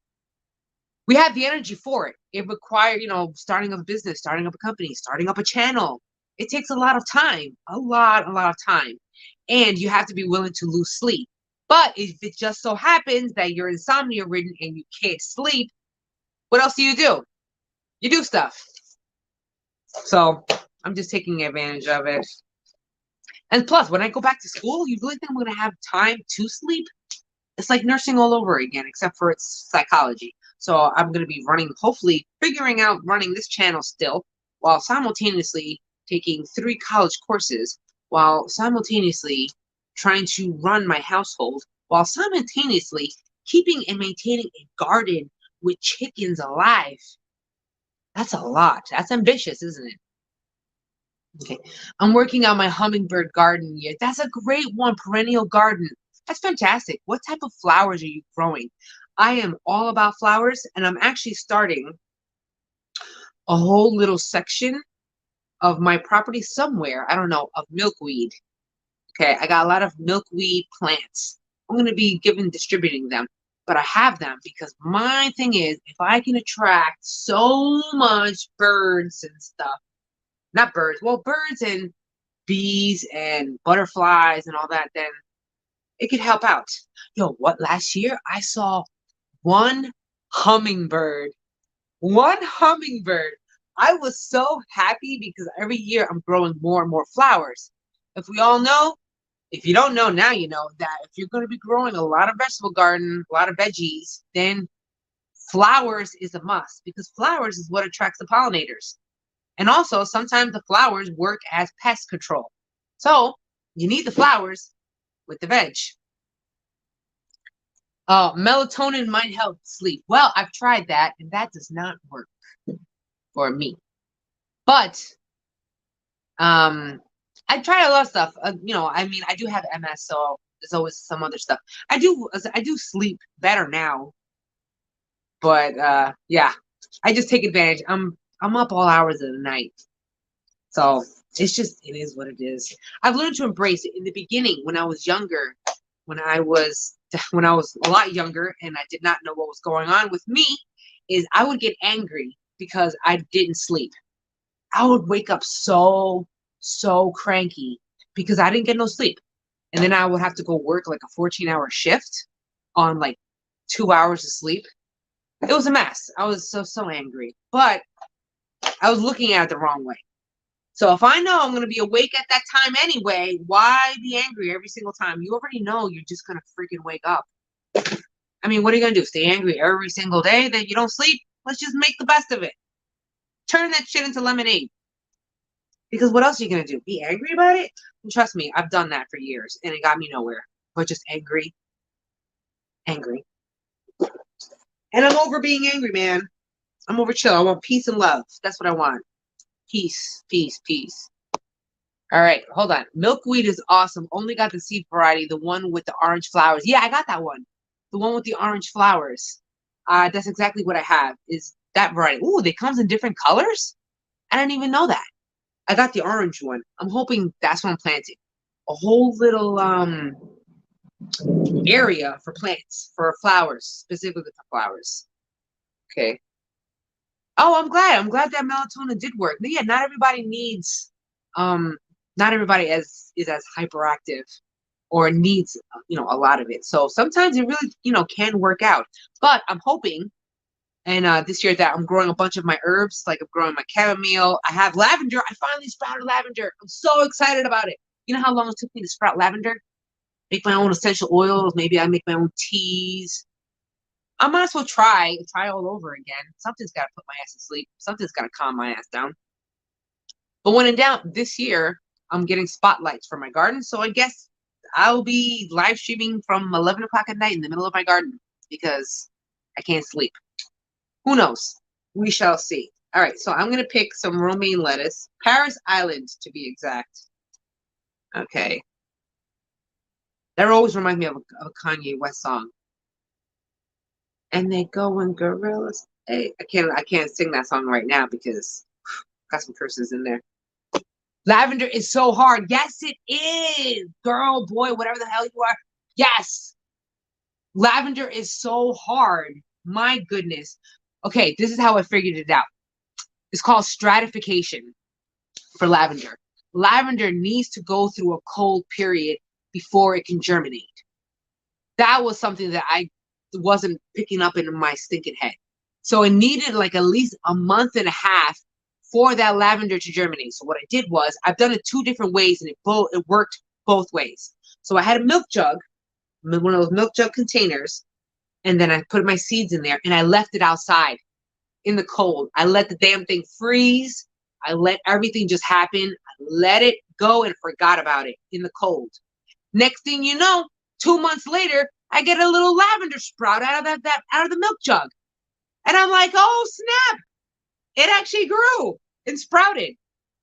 we have the energy for it. It requires, starting up a business, starting up a company, starting up a channel. It takes a lot of time, a lot of time. And you have to be willing to lose sleep. But if it just so happens that you're insomnia ridden and you can't sleep, what else do? You do stuff. So I'm just taking advantage of it. And plus, when I go back to school, you really think I'm going to have time to sleep? It's like nursing all over again, except for it's psychology. So I'm going to be hopefully figuring out running this channel still, while simultaneously taking 3 college courses, while simultaneously trying to run my household, while simultaneously keeping and maintaining a garden with chickens alive. That's a lot. That's ambitious, isn't it? Okay. I'm working on my hummingbird garden here. That's a great one, perennial garden. That's fantastic. What type of flowers are you growing? I am all about flowers, and I'm actually starting a whole little section of my property somewhere, I don't know, of milkweed. Okay, I got a lot of milkweed plants. I'm going to be distributing them, but I have them because my thing is, if I can attract so much birds and stuff, not birds, well, birds and bees and butterflies and all that, then it could help out. Yo, what, last year I saw one hummingbird. One hummingbird. I was so happy because every year I'm growing more and more flowers. If you don't know, now you know that if you're going to be growing a lot of vegetable garden, a lot of veggies, then flowers is a must because flowers is what attracts the pollinators. And also, sometimes the flowers work as pest control. So you need the flowers with the veg. Melatonin might help sleep. Well, I've tried that, and that does not work for me. But I tried a lot of stuff. I mean, I do have MS, so there's always some other stuff. I do sleep better now, but yeah, I just take advantage. I'm up all hours of the night, so it is what it is. I've learned to embrace it. In the beginning, when I was younger, when I was when I was a lot younger and I did not know what was going on with me, is I would get angry because I didn't sleep. I would wake up so cranky because I didn't get no sleep. And then I would have to go work like a 14-hour shift on like 2 hours of sleep. It was a mess. I was so angry. But I was looking at it the wrong way. So if I know I'm going to be awake at that time anyway, why be angry every single time? You already know you're just going to freaking wake up. I mean, what are you going to do? Stay angry every single day that you don't sleep? Let's just make the best of it. Turn that shit into lemonade. Because what else are you going to do? Be angry about it? And trust me, I've done that for years and it got me nowhere. But just angry. Angry. And I'm over being angry, man. I'm over chill. I want peace and love. That's what I want. Peace, peace, peace. All right, hold on. Milkweed is awesome. Only got the seed variety, the one with the orange flowers. Yeah, I got that one. The one with the orange flowers. That's exactly what I have, is that variety. Ooh, they comes in different colors? I didn't even know that. I got the orange one. I'm hoping that's what I'm planting. A whole little area for plants, for flowers, specifically for flowers. Okay. Oh, I'm glad. I'm glad that melatonin did work. But yeah, not everybody needs not everybody is as hyperactive or needs a lot of it. So sometimes it really, can work out. But I'm hoping and this year that I'm growing a bunch of my herbs, like I'm growing my chamomile. I have lavender. I finally sprouted lavender. I'm so excited about it. You know how long it took me to sprout lavender? Make my own essential oils. Maybe I make my own teas. I might as well try all over again. Something's got to put my ass to sleep. Something's got to calm my ass down. But when in doubt, this year, I'm getting spotlights for my garden. So I guess I'll be live streaming from 11 o'clock at night in the middle of my garden because I can't sleep. Who knows? We shall see. All right, so I'm going to pick some romaine lettuce. Paris Island, to be exact. Okay. That always reminds me of a Kanye West song. And they going gorillas. Hey, I can't sing that song right now because got some curses in there. Lavender is so hard. Yes, it is. Girl, boy, whatever the hell you are. Yes. Lavender is so hard. My goodness. Okay, this is how I figured it out. It's called stratification for lavender. Lavender needs to go through a cold period before it can germinate. That was something that I wasn't picking up in my stinking head. So it needed like at least a month and a half for that lavender to germinate. So what I did was I've done it 2 different ways and it worked both ways. So I had a milk jug, one of those milk jug containers, and then I put my seeds in there and I left it outside in the cold. I let the damn thing freeze. I let everything just happen. I let it go and forgot about it in the cold. Next thing you know, 2 months later, I get a little lavender sprout out of out of the milk jug. And I'm like, oh snap. It actually grew and sprouted.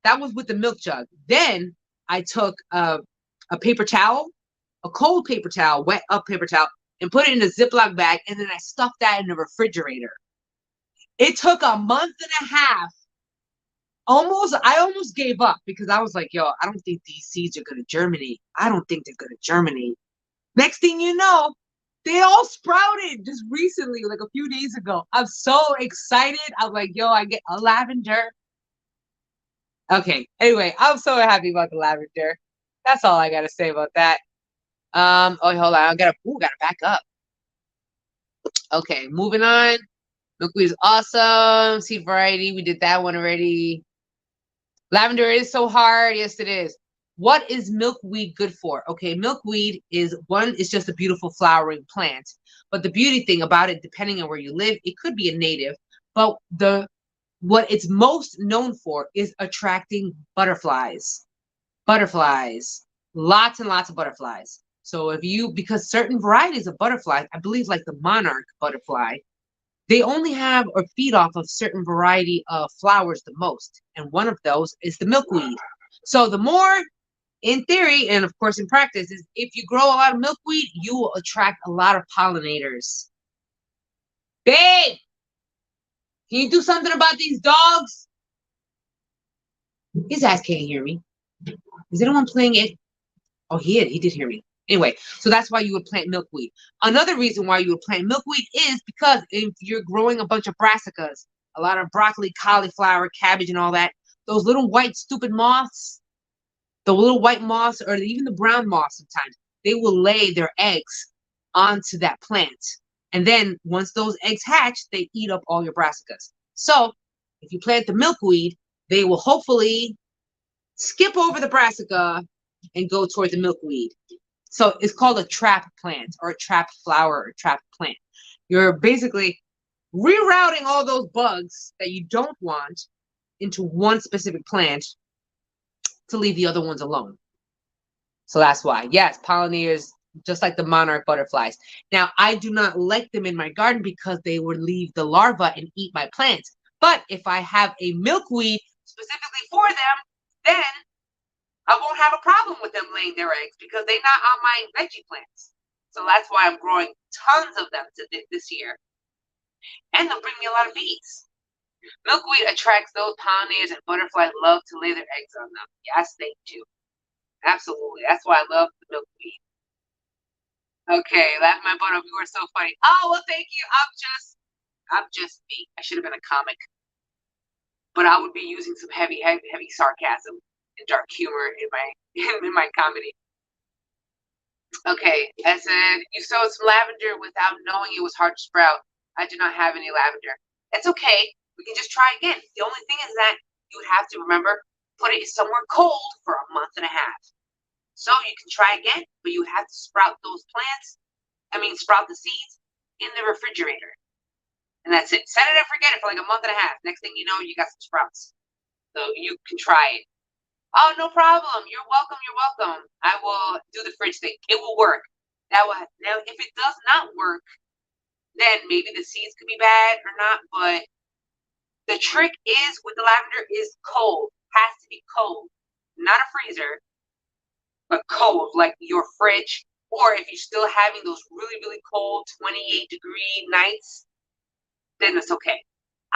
That was with the milk jug. Then I took a paper towel, a cold paper towel, wet up paper towel, and put it in a Ziploc bag. And then I stuffed that in the refrigerator. It took a month and a half. I almost gave up because I was like, yo, I don't think these seeds are going to germinate. I don't think they're going to germinate. Next thing you know, they all sprouted just recently, like a few days ago. I'm so excited. I'm like, yo, I get a lavender. Okay. Anyway, I'm so happy about the lavender. That's all I gotta say about that. Oh, hold on. Gotta back up. Okay, moving on. Milkweed is awesome. Seed variety. We did that one already. Lavender is so hard. Yes, it is. What is milkweed good for? Okay, milkweed is just a beautiful flowering plant. But the beauty thing about it, depending on where you live, it could be a native. But what it's most known for is attracting butterflies. Butterflies. Lots and lots of butterflies. So because certain varieties of butterflies, I believe like the monarch butterfly, they only have or feed off of certain variety of flowers the most. And one of those is the milkweed. So the more in theory, and of course in practice, is if you grow a lot of milkweed, you will attract a lot of pollinators. Babe, can you do something about these dogs? His ass can't hear me. Is anyone playing it? Oh, he did hear me. Anyway, so that's why you would plant milkweed. Another reason why you would plant milkweed is because if you're growing a bunch of brassicas, a lot of broccoli, cauliflower, cabbage, and all that, those little white stupid moths, the little white moths, or even the brown moths sometimes, they will lay their eggs onto that plant. And then once those eggs hatch, they eat up all your brassicas. So if you plant the milkweed, they will hopefully skip over the brassica and go toward the milkweed. So it's called a trap plant or a trap flower or trap plant. You're basically rerouting all those bugs that you don't want into one specific plant to leave the other ones alone. So that's why. Yes, pollinators, just like the monarch butterflies. Now, I do not like them in my garden because they would leave the larva and eat my plants. But if I have a milkweed specifically for them, then I won't have a problem with them laying their eggs because they're not on my veggie plants. So that's why I'm growing tons of them this year. And they'll bring me a lot of bees. Milkweed attracts those pollinators and butterflies love to lay their eggs on them. Yes, they do. Absolutely. That's why I love the milkweed. Okay, laugh my butt off. You are so funny. Oh, well, thank you. I'm just me. I should have been a comic. But I would be using some heavy sarcasm and dark humor in my comedy. Okay, I said you sowed some lavender without knowing it was hard to sprout. I do not have any lavender. It's okay. We can just try again. The only thing is that you would have to remember put it somewhere cold for a month and a half. So you can try again, but you have to sprout those plants. Sprout the seeds in the refrigerator. And that's it. Set it and forget it for like a month and a half. Next thing you know, you got some sprouts. So you can try it. Oh, no problem. You're welcome. You're welcome. I will do the fridge thing. It will work. Now, if it does not work, then maybe the seeds could be bad or not. But the trick is with the lavender is cold. Has to be cold. Not a freezer, but cold, like your fridge. Or if you're still having those really, really cold 28-degree nights, then it's okay.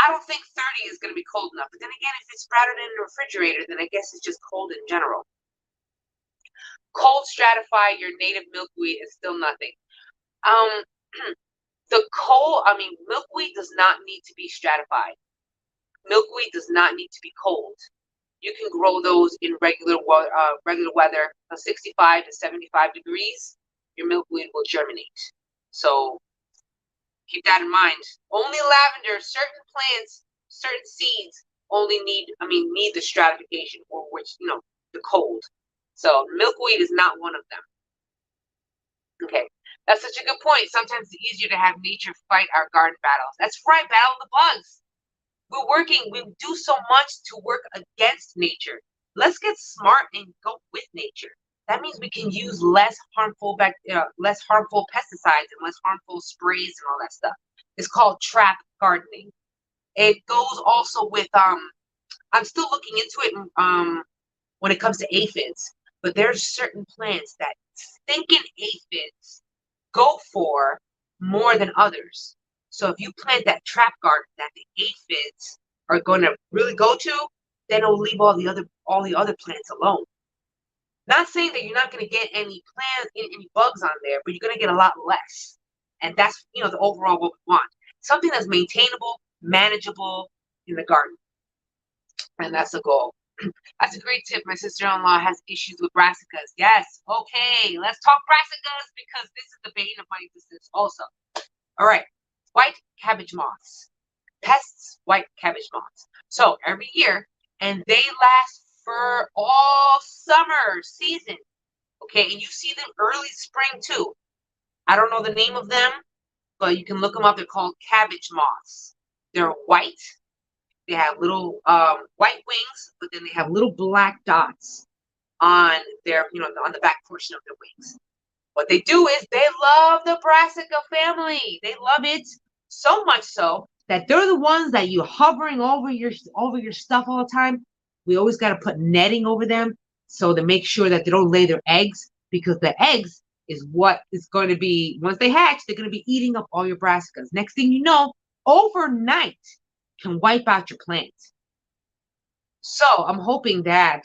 I don't think 30 is going to be cold enough. But then again, if it's sprouted in the refrigerator, then I guess it's just cold in general. Cold stratify your native milkweed is still nothing. Milkweed does not need to be stratified. Milkweed does not need to be cold. You can grow those in regular weather, 65 to 75 degrees. Your milkweed will germinate. So keep that in mind. Only lavender, certain plants, certain seeds only need the stratification or the cold. So milkweed is not one of them. Okay, that's such a good point. Sometimes it's easier to have nature fight our garden battles. That's right, battle the bugs. We do so much to work against nature. Let's get smart and go with nature. That means we can use less harmful pesticides and less harmful sprays and all that stuff. It's called trap gardening. It goes also with I'm still looking into it when it comes to aphids, but there's certain plants that stinking aphids go for more than others. So if you plant that trap garden that the aphids are going to really go to, then it'll leave all the other plants alone. Not saying that you're not going to get any bugs on there, but you're going to get a lot less. And that's the overall what we want. Something that's maintainable, manageable in the garden. And that's the goal. That's a great tip. My sister-in-law has issues with brassicas. Yes. Okay. Let's talk brassicas because this is the bane of my existence also. All right. White cabbage moths. Pests, white cabbage moths. So every year, and they last for all summer season. Okay. And you see them early spring too. I don't know the name of them, but you can look them up. They're called cabbage moths. They're white. They have little white wings, but then they have little black dots on their, on the back portion of their wings. What they do is they love the brassica family. They love it so much so that they're the ones that you hovering over your stuff all the time. We always got to put netting over them so to make sure that they don't lay their eggs, because the eggs is what is going to be, once they hatch, they're going to be eating up all your brassicas. Next thing you know, overnight can wipe out your plant. So I'm hoping that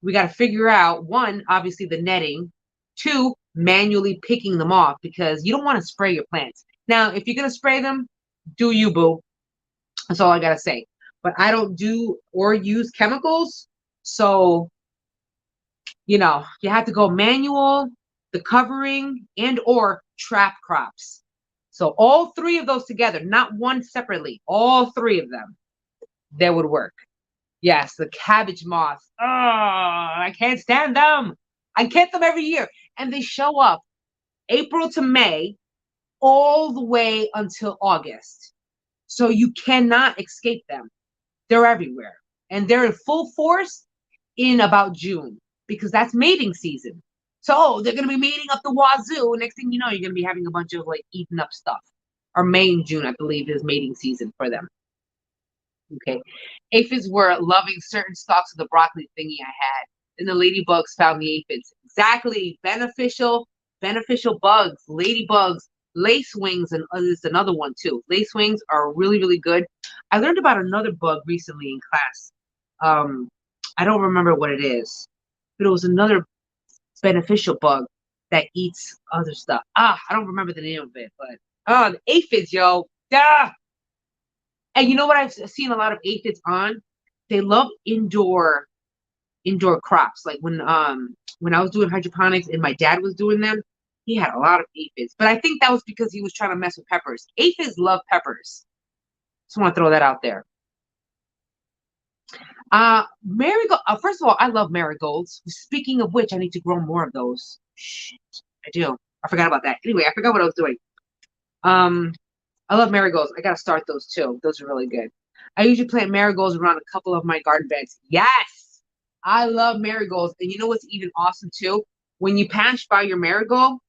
we got to figure out, one, obviously the netting, two, manually picking them off, because you don't want to spray your plants. Now, if you're going to spray them, do you, boo. That's all I got to say. But I don't do or use chemicals. So, you have to go manual, the covering, and or trap crops. So all three of those together, not one separately, all three of them, that would work. Yes, the cabbage moth. Oh, I can't stand them. I get them every year. And they show up April to May, all the way until August. So you cannot escape them. They're everywhere. And they're in full force in about June, because that's mating season. So they're going to be mating up the wazoo. Next thing you know, you're going to be having a bunch of like eaten up stuff. Or May and June, I believe, is mating season for them. Okay. Aphids were loving certain stalks of the broccoli thingy I had. And the ladybugs found the aphids. Exactly. Beneficial bugs, ladybugs, lacewings, and there's another one too. Lacewings are really, really good. I learned about another bug recently in class. I don't remember what it is, but it was another beneficial bug that eats other stuff. I don't remember the name of it, but the aphids, yo. Duh! And you know what I've seen a lot of aphids on? They love indoor crops. Like when I was doing hydroponics and my dad was doing them, he had a lot of aphids. But I think that was because he was trying to mess with peppers. Aphids love peppers. Just want to throw that out there. Marigold. First of all, I love marigolds. Speaking of which, I need to grow more of those. Shit, I do. I forgot about that. Anyway, I forgot what I was doing. I love marigolds. I gotta start those too. Those are really good. I usually plant marigolds around a couple of my garden beds. Yes, I love marigolds. And you know what's even awesome too? When you pass by your marigold,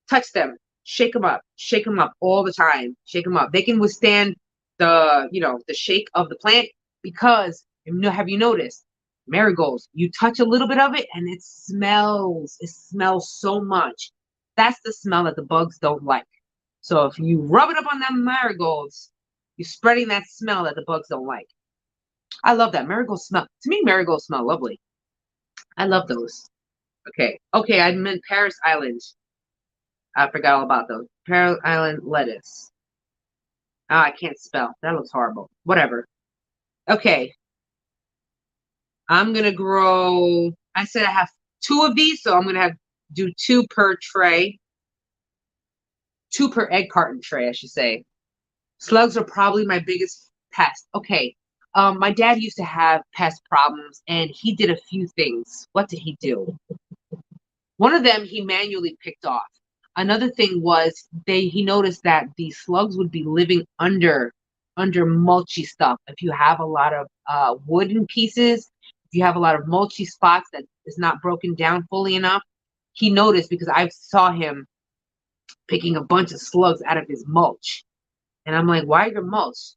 touch them, shake them up all the time. Shake them up. They can withstand the shake of the plant, because have you noticed marigolds? You touch a little bit of it and it smells. It smells so much. That's the smell that the bugs don't like. So if you rub it up on them marigolds, you're spreading that smell that the bugs don't like. I love that. Marigolds smell. To me, marigolds smell lovely. I love those. Okay. I meant Paris Island. I forgot all about those. Paris Island lettuce. I can't spell. That looks horrible. Whatever. Okay. I'm going to grow. I said I have 2 of these, so I'm going to do 2 per tray. 2 per egg carton tray, I should say. Slugs are probably my biggest pest. Okay. My dad used to have pest problems, and he did a few things. What did he do? One of them he manually picked off. Another thing was he noticed that the slugs would be living under mulchy stuff. If you have a lot of wooden pieces, if you have a lot of mulchy spots that is not broken down fully enough, he noticed, because I saw him picking a bunch of slugs out of his mulch. And I'm like, why your mulch?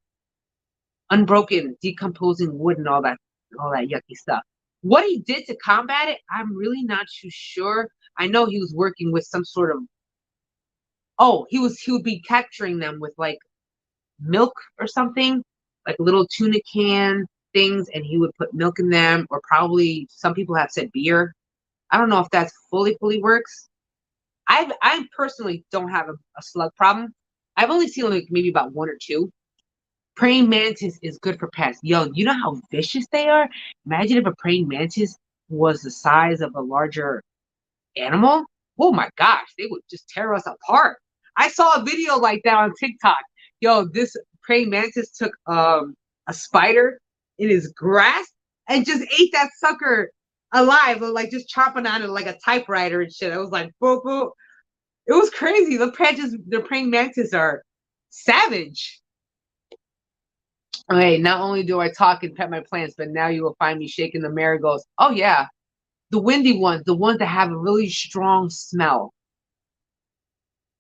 Unbroken, decomposing wood and all that yucky stuff. What he did to combat it, I'm really not too sure. I know he was working with some sort of he would be capturing them with like milk or something, like little tuna can things, and he would put milk in them, or probably some people have said beer. I don't know if that's fully works. I personally don't have a slug problem. I've only seen like maybe about 1 or 2. Praying mantis is good for pests. Yo, you know how vicious they are? Imagine if a praying mantis was the size of a larger animal. Oh my gosh, they would just tear us apart. I saw a video like that on TikTok. Yo, this praying mantis took a spider in his grasp and just ate that sucker alive, like just chomping on it like a typewriter and shit. I was like, boo boo. It was crazy. The praying mantis are savage. Okay, not only do I talk and pet my plants, but now you will find me shaking the marigolds. Oh yeah, the windy ones, the ones that have a really strong smell.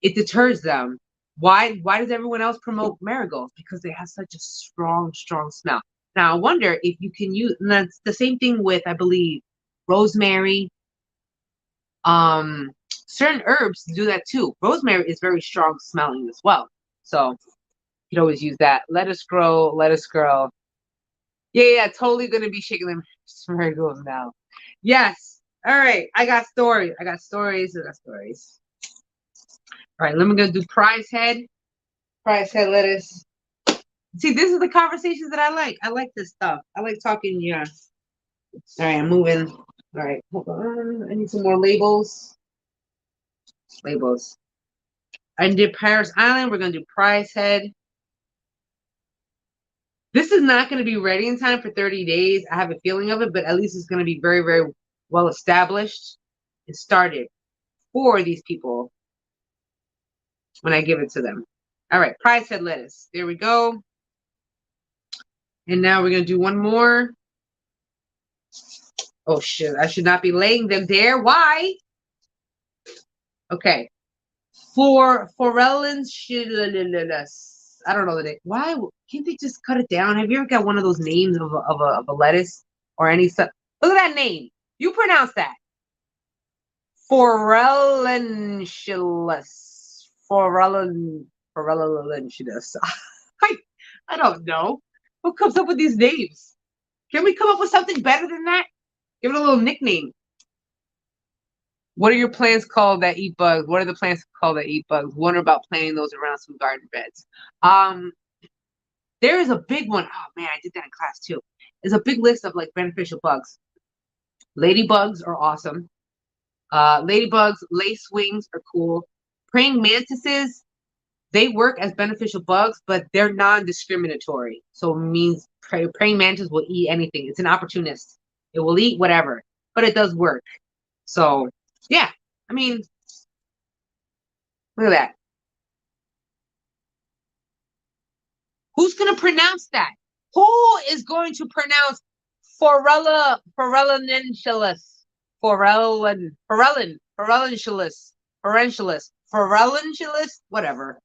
it deters them. Why does everyone else promote marigolds? Because they have such a strong smell. Now I wonder if you can use, and that's the same thing with, I believe, rosemary. Certain herbs do that too. Rosemary is very strong smelling as well. So you can always use that. Lettuce grow. Yeah, totally gonna be shaking them marigolds now. Yes. All right. I got stories. I got stories. All right, let me go do prize head. Prize head lettuce. See, this is the conversations that I like. I like this stuff. I like talking. Yeah. All right, I'm moving. All right, hold on. I need some more labels. Labels. I did Paris Island. We're gonna do prize head. This is not going to be ready in time for 30 days. I have a feeling of it, but at least it's going to be very, very well established and started for these people when I give it to them. All right, prize head lettuce. There we go. And now we're going to do one more. Oh, shit. I should not be laying them there. Why? Okay. Forellin. I don't know the name. Why can't they just cut it down? Have you ever got one of those names of a lettuce or any stuff? Look at that name. You pronounce that. Forellenchilus. Forellenchilus. I don't know. Who comes up with these names? Can we come up with something better than that? Give it a little nickname. What are your plants called that eat bugs? What are the plants called that eat bugs? Wonder about planting those around some garden beds. There is a big one. Oh man, I did that in class too. There's a big list of like beneficial bugs. Ladybugs are awesome. Ladybugs, lacewings are cool. Praying mantises, they work as beneficial bugs, but they're non-discriminatory. So it means praying mantis will eat anything. It's an opportunist. It will eat whatever, but it does work. So yeah, I mean, look at that. Who's gonna pronounce that? Who is going to pronounce Forellinenchilus? Forellinenchilus, whatever.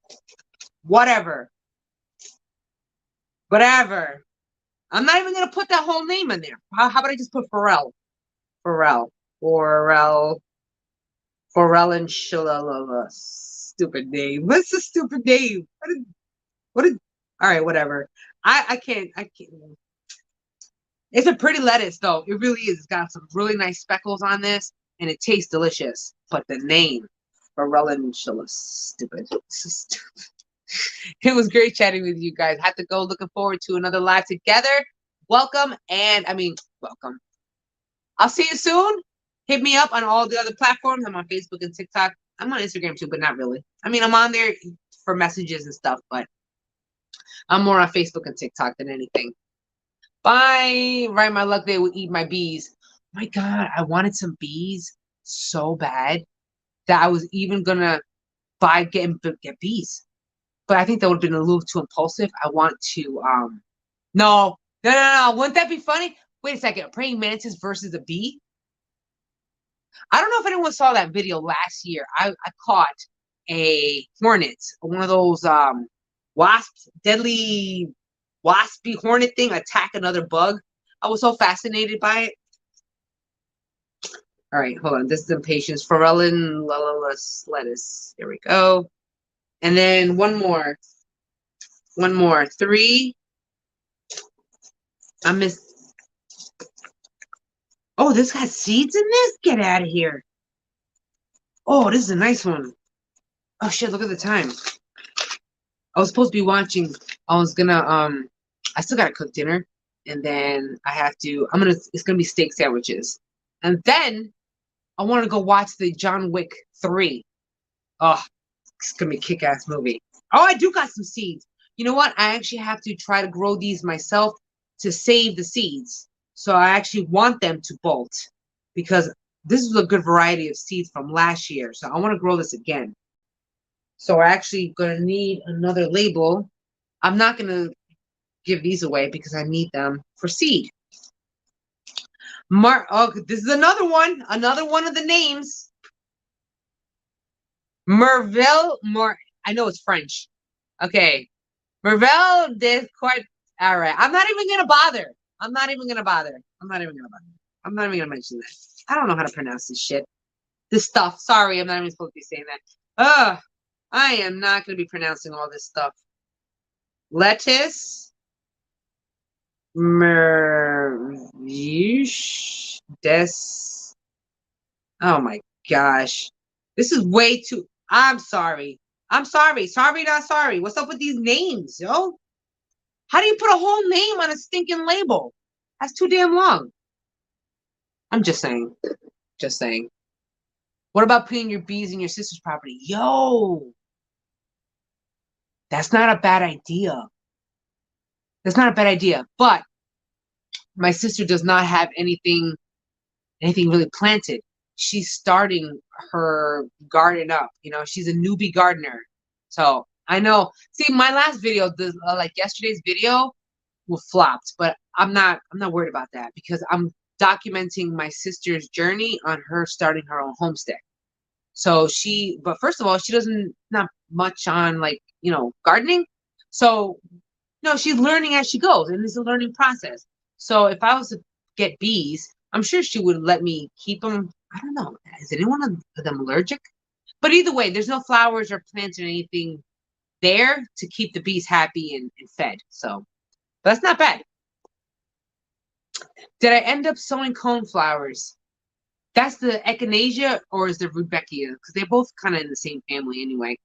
I'm not even gonna put that whole name in there. How about I just put Forel? Forellinenchilus. Stupid name. What's a stupid name? All right, whatever. I can't. It's a pretty lettuce, though. It really is. It's got some really nice speckles on this, and it tastes delicious. But the name, Forellinenchilus, stupid. It was great chatting with you guys. Have to go. Looking forward to another live together. Welcome, welcome. I'll see you soon. Hit me up on all the other platforms. I'm on Facebook and TikTok. I'm on Instagram too, but not really. I mean, I'm on there for messages and stuff, but I'm more on Facebook and TikTok than anything. Bye. Right, my luck, they would eat my bees. My God, I wanted some bees so bad that I was even gonna get bees. But I think that would have been a little too impulsive. I want to no. Wouldn't that be funny? Wait a second. A praying mantis versus a bee? I don't know if anyone saw that video last year. I caught a hornet, one of those wasps, deadly waspy hornet thing attack another bug. I was so fascinated by it. All right, hold on. This is impatience. Forellin lettuce. There we go. And then one more. 3. I missed. Oh, this has seeds in this? Get out of here. Oh, this is a nice one. Oh shit, look at the time. I was supposed to be watching. I still gotta cook dinner. And then it's gonna be steak sandwiches. And then I want to go watch the John Wick 3. Oh, it's gonna be a kick-ass movie. Oh, I do got some seeds. You know what? I actually have to try to grow these myself to save the seeds. So I actually want them to bolt because this is a good variety of seeds from last year. So I want to grow this again. So we're actually going to need another label. I'm not going to give these away because I need them for seed. Oh, this is another one of the names. Merville, I know it's French. Okay. Merville des Quart. All right. I'm not even going to bother. I'm not even going to bother. I'm not even going to bother. I'm not even going to mention that. I don't know how to pronounce this shit. This stuff. Sorry, I'm not even supposed to be saying that. Ugh. I am not going to be pronouncing all this stuff. Lettuce. Mervish des. Oh my gosh. This is way too. I'm sorry. I'm sorry. Sorry, not sorry. What's up with these names, yo? How do you put a whole name on a stinking label? That's too damn long. I'm just saying. Just saying. What about putting your bees in your sister's property? Yo, that's not a bad idea. That's not a bad idea. But my sister does not have anything really planted. She's starting her garden up. You know, she's a newbie gardener. So I know. See, my last video, like yesterday's video, was flopped, but I'm not worried about that because I'm documenting my sister's journey on her starting her own homestead. So but first of all, she doesn't not much on like, gardening. So no, she's learning as she goes, and it's a learning process. So if I was to get bees, I'm sure she would let me keep them. I don't know. Is anyone of them allergic? But either way, there's no flowers or plants or anything there to keep the bees happy and fed. So that's not bad. Did I end up sowing cone flowers? That's the echinacea or is the rudbeckia? Because they're both kind of in the same family anyway.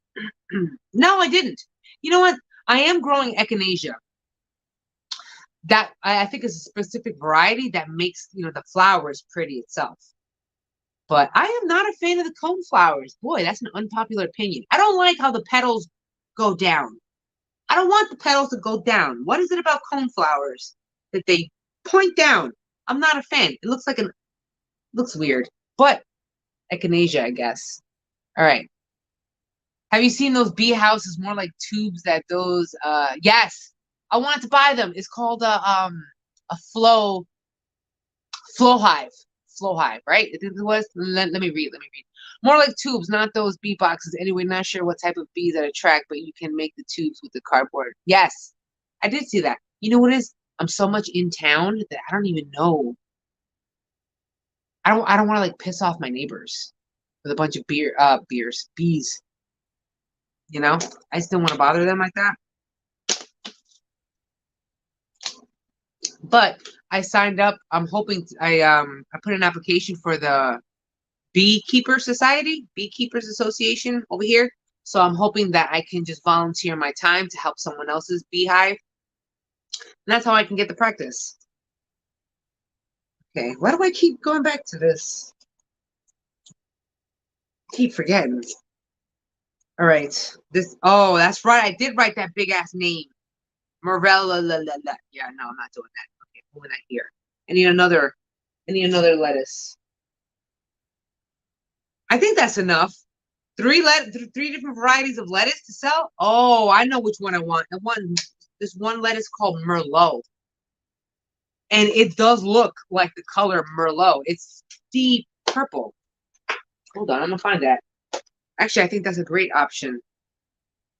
No, I didn't. You know what? I am growing echinacea. That I think is a specific variety that makes the flowers pretty itself. But I am not a fan of the cone flowers. Boy, that's an unpopular opinion. I don't like how the petals go down. I don't want the petals to go down. What is it about cone flowers that they point down? I'm not a fan. It looks weird, but echinacea, I guess. All right. Have you seen those bee houses more like tubes that those yes. I wanted to buy them. It's called a flow hive. Flow hive, right? It was let me read. More like tubes, not those bee boxes. Anyway, not sure what type of bees that attract, but you can make the tubes with the cardboard. Yes. I did see that. You know what it is? I'm so much in town that I don't even know. I don't want to like piss off my neighbors with a bunch of bees. I still want to bother them like that. But I signed up. I'm hoping I put an application for the Beekeepers Association over here. So I'm hoping that I can just volunteer my time to help someone else's beehive. And that's how I can get the practice. Okay, why do I keep going back to this? Keep forgetting. All right. That's right. I did write that big ass name. Morella. Yeah, no, I'm not doing that. Okay, moving that here. I need another lettuce. I think that's enough. Three different varieties of lettuce to sell. Oh, I know which one I want. I want this one lettuce called Merlot. And it does look like the color Merlot. It's deep purple. Hold on, I'm gonna find that. Actually, I think that's a great option.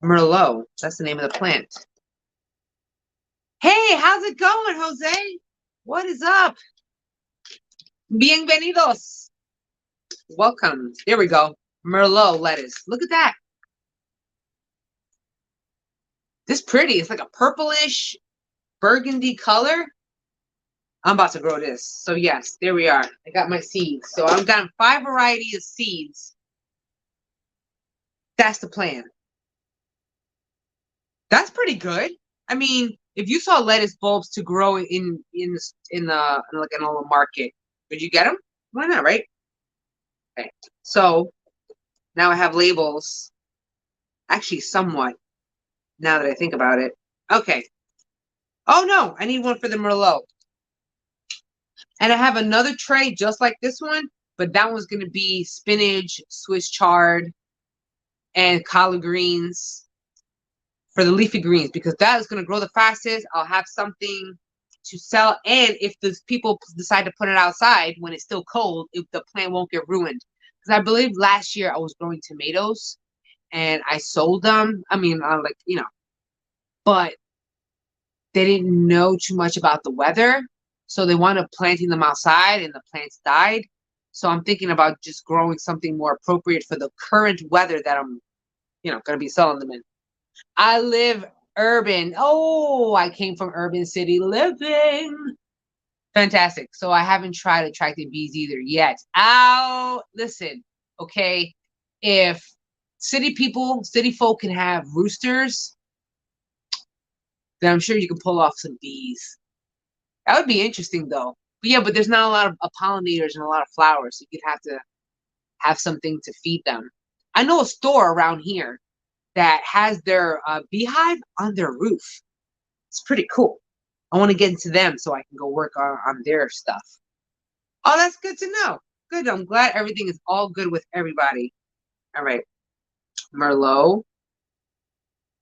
Merlot. That's the name of the plant. Hey, how's it going, Jose? What is up? Bienvenidos. Welcome. There we go. Merlot lettuce. Look at that. This pretty. It's like a purplish burgundy color. I'm about to grow this. So yes, there we are. I got my seeds. So I've got 5 varieties of seeds. That's the plan. That's pretty good. I mean, if you saw lettuce bulbs to grow in a market, would you get them? Why not, right? Okay. So now I have labels. Actually, somewhat. Now that I think about it. Okay. Oh no, I need one for the Merlot. And I have another tray just like this one, but that one's going to be spinach, Swiss chard, and collard greens for the leafy greens because that is going to grow the fastest. I'll have something to sell. And if the people decide to put it outside when it's still cold, the plant won't get ruined. Because I believe last year I was growing tomatoes and I sold them. I mean, like, but they didn't know too much about the weather. So they wound up planting them outside and the plants died. So I'm thinking about just growing something more appropriate for the current weather that I'm, going to be selling them in. I live urban. Oh, I came from urban city living. Fantastic. So I haven't tried attracting bees either yet. Ow, listen, okay. If city folk can have roosters, then I'm sure you can pull off some bees. That would be interesting though. But yeah, but there's not a lot of pollinators and a lot of flowers. So you'd have to have something to feed them. I know a store around here that has their beehive on their roof. It's pretty cool. I want to get into them so I can go work on their stuff. Oh, that's good to know. Good. I'm glad everything is all good with everybody. All right. Merlot.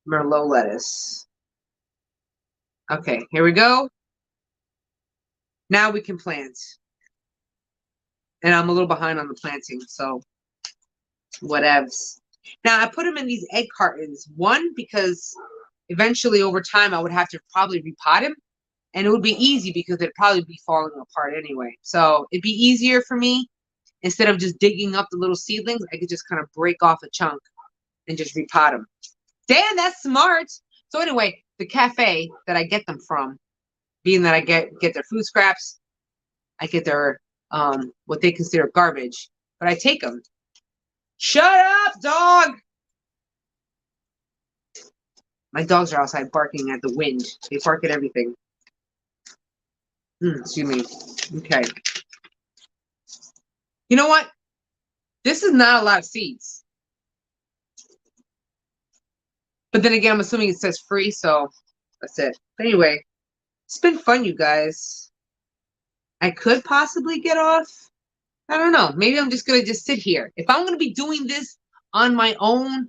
Merlot lettuce. Okay, here we go. Now we can plant. And I'm a little behind on the planting, so whatevs. Now I put them in these egg cartons. One, because eventually over time I would have to probably repot them. And it would be easy because it'd probably be falling apart anyway. So it'd be easier for me. Instead of just digging up the little seedlings, I could just kind of break off a chunk and just repot them. Damn, that's smart. So anyway, the cafe that I get them from, being that I get their food scraps, I get their what they consider garbage, but I take them. Shut up, dog! My dogs are outside barking at the wind. They bark at everything. Excuse me. Okay. You know what? This is not a lot of seeds. But then again, I'm assuming it says free, so that's it. But anyway, it's been fun, you guys. I could possibly get off. I don't know. Maybe I'm just going to just sit here. If I'm going to be doing this on my own,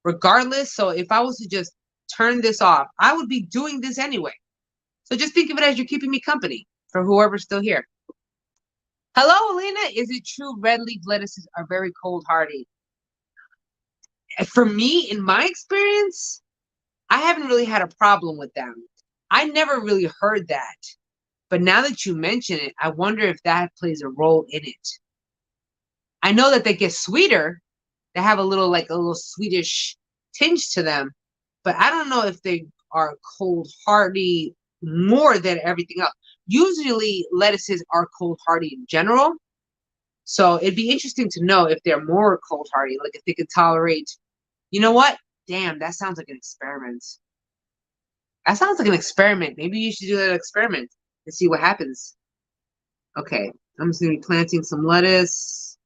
regardless, so if I was to just turn this off, I would be doing this anyway. So just think of it as you're keeping me company for whoever's still here. Hello, Alina. Is it true red leaf lettuces are very cold hardy? For me, in my experience, I haven't really had a problem with them. I never really heard that. But now that you mention it, I wonder if that plays a role in it. I know that they get sweeter. They have a little sweetish tinge to them, but I don't know if they are cold hardy more than everything else. Usually lettuces are cold hardy in general. So it'd be interesting to know if they're more cold hardy, like if they could tolerate, you know what? Damn, that sounds like an experiment. That sounds like an experiment. Maybe you should do that experiment and see what happens. Okay, I'm just gonna be planting some lettuce.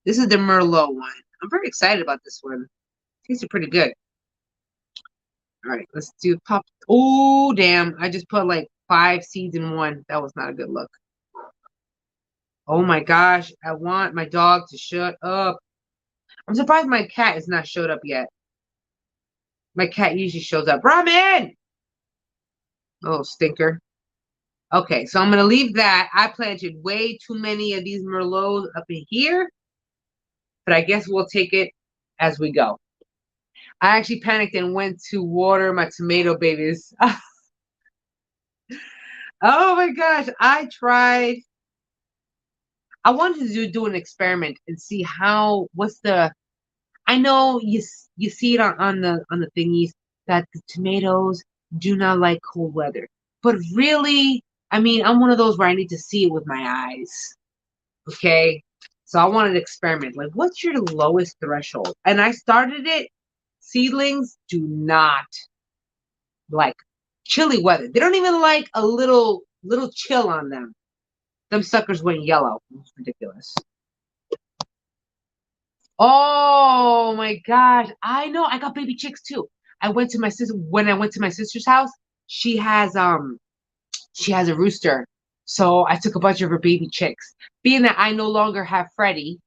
This is the Merlot one. I'm very excited about this one. Tastes pretty good. All right, let's do pop. Oh, damn. I just put like 5 seeds in one. That was not a good look. Oh my gosh. I want my dog to shut up. I'm surprised my cat has not showed up yet. My cat usually shows up. Ramen! Oh, stinker. Okay, so I'm going to leave that. I planted way too many of these Merlots up in here. But I guess we'll take it as we go. I actually panicked and went to water my tomato babies. Oh my gosh, I tried. I wanted to do an experiment and see I know you see it on the thingies that the tomatoes do not like cold weather. But really, I mean, I'm one of those where I need to see it with my eyes. Okay? So I wanted to experiment. Like, what's your lowest threshold? And I started it. Seedlings do not like chilly weather. They don't even like a little chill on them. Them suckers went yellow. It's ridiculous. Oh my gosh. I know. I got baby chicks too. When I went to my sister's house, she has a rooster. So I took a bunch of her baby chicks. Being that I no longer have Freddie,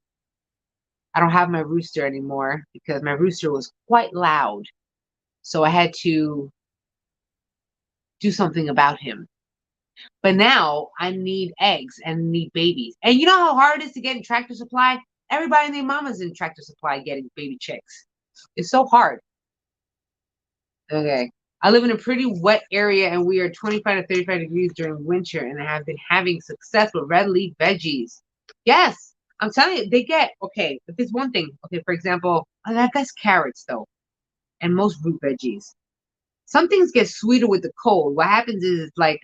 I don't have my rooster anymore because my rooster was quite loud. So I had to do something about him. But now I need eggs and need babies. And you know how hard it is to get in Tractor Supply? Everybody and their mama's in Tractor Supply getting baby chicks. It's so hard. Okay. I live in a pretty wet area and we are 25 to 35 degrees during winter and I have been having success with red leaf veggies. Yes. I'm telling you, they get okay. If there's one thing, okay, for example, that's carrots though, and most root veggies. Some things get sweeter with the cold. What happens is like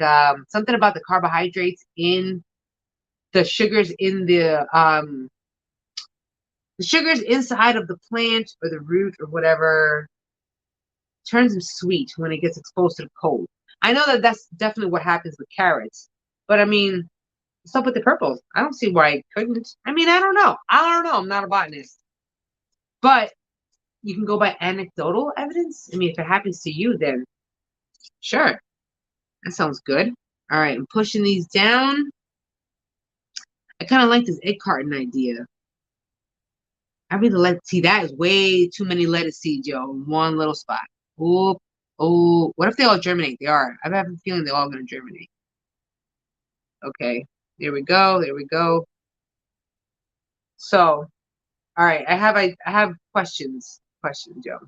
something about the carbohydrates in the sugars in the sugars inside of the plant or the root or whatever turns them sweet when it gets exposed to the cold. I know that that's definitely what happens with carrots, but I mean, what's up with the purples? I don't see why it couldn't. I mean, I don't know. I don't know. I'm not a botanist, but you can go by anecdotal evidence. I mean, if it happens to you, then sure, that sounds good. All right, I'm pushing these down. I kind of like this egg carton idea. I really like, see, that is way too many lettuce seeds, yo, in one little spot. Oh, oh, what if they all germinate? They are. I have a feeling they're all going to germinate. Okay, there we go. There we go. So, all right, I have questions. Questions, Joe.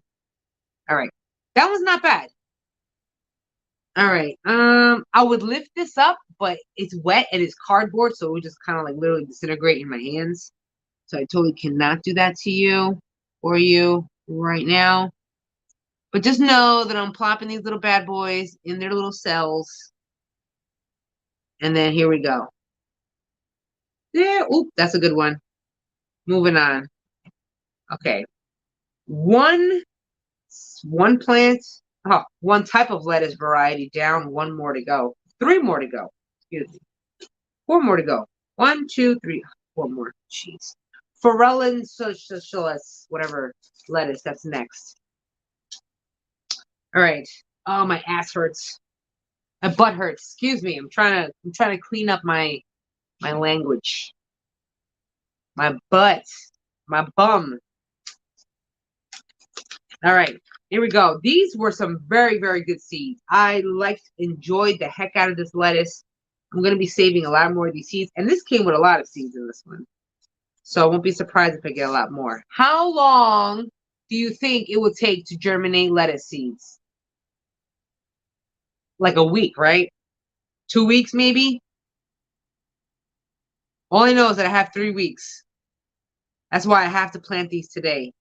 All right, that was not bad. All right, I would lift this up, but it's wet and it's cardboard, so it would just kind of like literally disintegrate in my hands. So I totally cannot do that to you or you right now. But just know that I'm plopping these little bad boys in their little cells. And then here we go. There. Oop, that's a good one. Moving on. Okay. One plant. Oh, one type of lettuce variety down. One more to go. Three more to go. Excuse me. Four more to go. One, two, three, four more. Jeez. Forellen socialis, whatever lettuce. That's next. All right. Oh, my ass hurts. My butt hurts. Excuse me. I'm trying to clean up my language. My butt. My bum. All right. Here we go. These were some very, very good seeds. I enjoyed the heck out of this lettuce. I'm going to be saving a lot more of these seeds. And this came with a lot of seeds in this one. So I won't be surprised if I get a lot more. How long do you think it would take to germinate lettuce seeds? Like a week, right? 2 weeks, maybe? All I know is that I have 3 weeks. That's why I have to plant these today.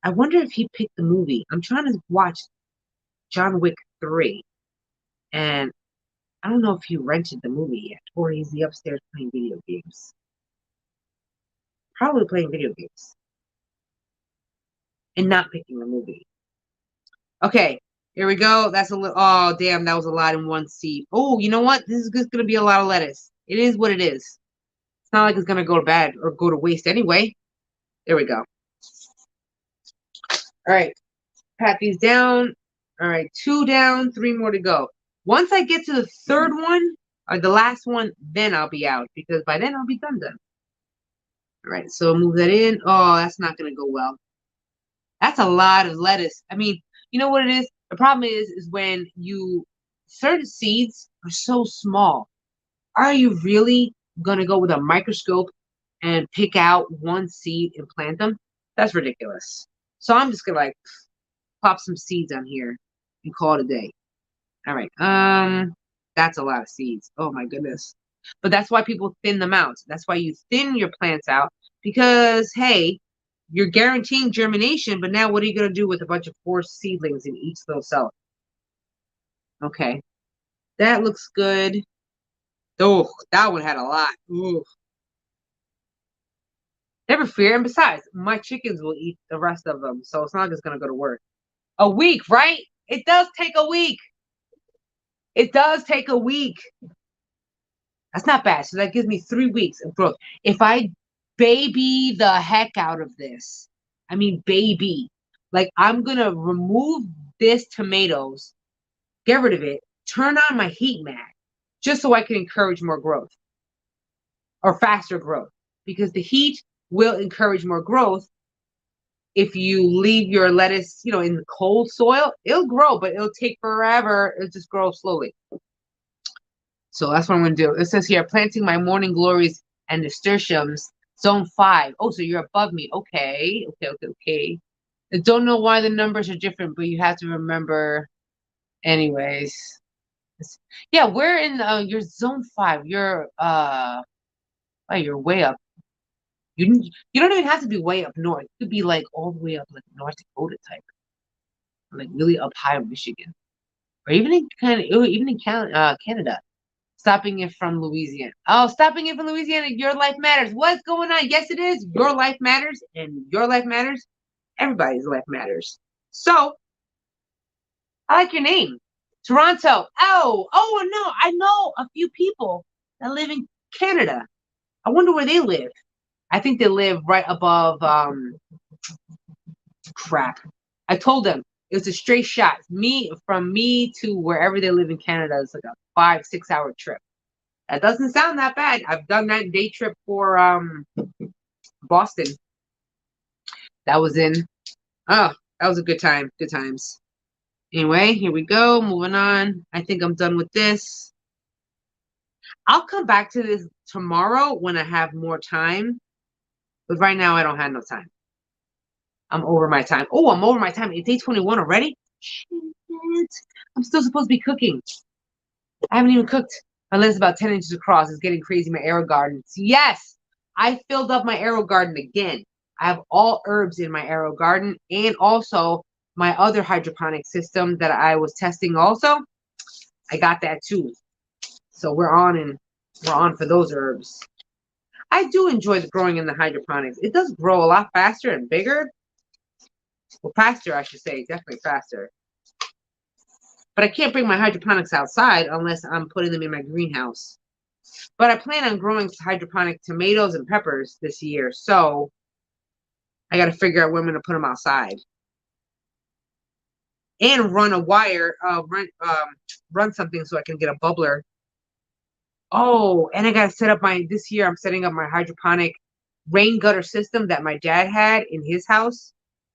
I wonder if he picked the movie. I'm trying to watch John Wick 3. And I don't know if he rented the movie yet or he's the upstairs playing video games. Probably playing video games. And not picking the movie. Okay, here we go. That's a little, oh, damn, that was a lot in one seed. Oh, you know what? This is just going to be a lot of lettuce. It is what it is. It's not like it's going to go to bad or go to waste anyway. There we go. All right, pat these down. All right, 2 down, 3 more to go. Once I get to the third one, or the last one, then I'll be out because by then I'll be done. All right, so move that in. Oh, that's not going to go well. That's a lot of lettuce. I mean, you know what it is? The problem is when certain seeds are so small. Are you really going to go with a microscope and pick out one seed and plant them? That's ridiculous. So I'm just going to like pop some seeds on here and call it a day. All right. That's a lot of seeds. Oh my goodness. But that's why people thin them out. That's why you thin your plants out because hey, you're guaranteeing germination, but now what are you going to do with a bunch of forced seedlings in each little cell? Okay. That looks good. Oh, that one had a lot. Ooh. Never fear. And besides, my chickens will eat the rest of them, so it's not just going to go to work. A week, right? It does take a week. It does take a week. That's not bad. So that gives me 3 weeks of growth. If I baby the heck out of this, I mean baby, like I'm going to remove this tomatoes, get rid of it, turn on my heat mat, just so I can encourage more growth or faster growth. Because the heat will encourage more growth. If you leave your lettuce, in the cold soil, it'll grow, but it'll take forever. It'll just grow slowly. So that's what I'm going to do. It says here, planting my morning glories and nasturtiums Zone 5. Oh, so you're above me. Okay. Okay. I don't know why the numbers are different, but you have to remember anyways. Yeah, we're in you're zone 5. You're way up. You don't even have to be way up north. You could be like all the way up like North Dakota type, like really up high in Michigan, or even in Canada. Stopping it from Louisiana. Oh, stopping it from Louisiana. Your life matters. What's going on? Yes, it is. Your life matters, and your life matters. Everybody's life matters. So I like your name, Toronto. Oh no, I know a few people that live in Canada. I wonder where they live. I think they live right above crap. I told them it was a straight shot. From me to wherever they live in Canada is like a 5-6 hour trip. That doesn't sound that bad. I've done that day trip for Boston. That was that was a good time. Good times. Anyway, here we go. Moving on. I think I'm done with this. I'll come back to this tomorrow when I have more time. But right now I don't have no time. I'm over my time. Oh, I'm over my time. It's 8:21 already? Shit. I'm still supposed to be cooking. I haven't even cooked. My list is about 10 inches across. It's getting crazy. My AeroGarden. Yes, I filled up my AeroGarden again. I have all herbs in my AeroGarden and also my other hydroponic system that I was testing also. I got that too. So we're on for those herbs. I do enjoy the growing in the hydroponics. It does grow a lot faster and bigger. Well, faster, I should say. Definitely faster. But I can't bring my hydroponics outside unless I'm putting them in my greenhouse. But I plan on growing hydroponic tomatoes and peppers this year. So I got to figure out where I'm going to put them outside. And run a wire, run something so I can get a bubbler. Oh, and I got to set up this year I'm setting up my hydroponic rain gutter system that my dad had in his house.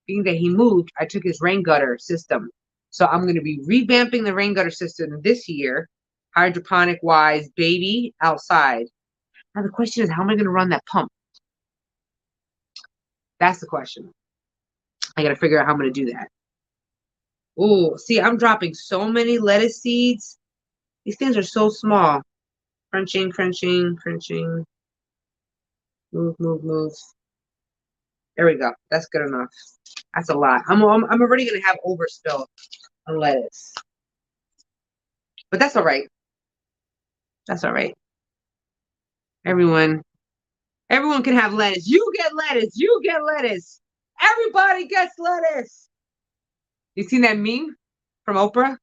Being that he moved, I took his rain gutter system. So I'm going to be revamping the rain gutter system this year, hydroponic wise, baby, outside. Now the question is, how am I going to run that pump? That's the question. I got to figure out how I'm going to do that. Oh, see, I'm dropping so many lettuce seeds. These things are so small. Crunching. Move. There we go. That's good enough. That's a lot. I'm already going to have overspill on lettuce. But that's all right. That's all right. Everyone can have lettuce. You get lettuce. You get lettuce. Everybody gets lettuce. You seen that meme from Oprah?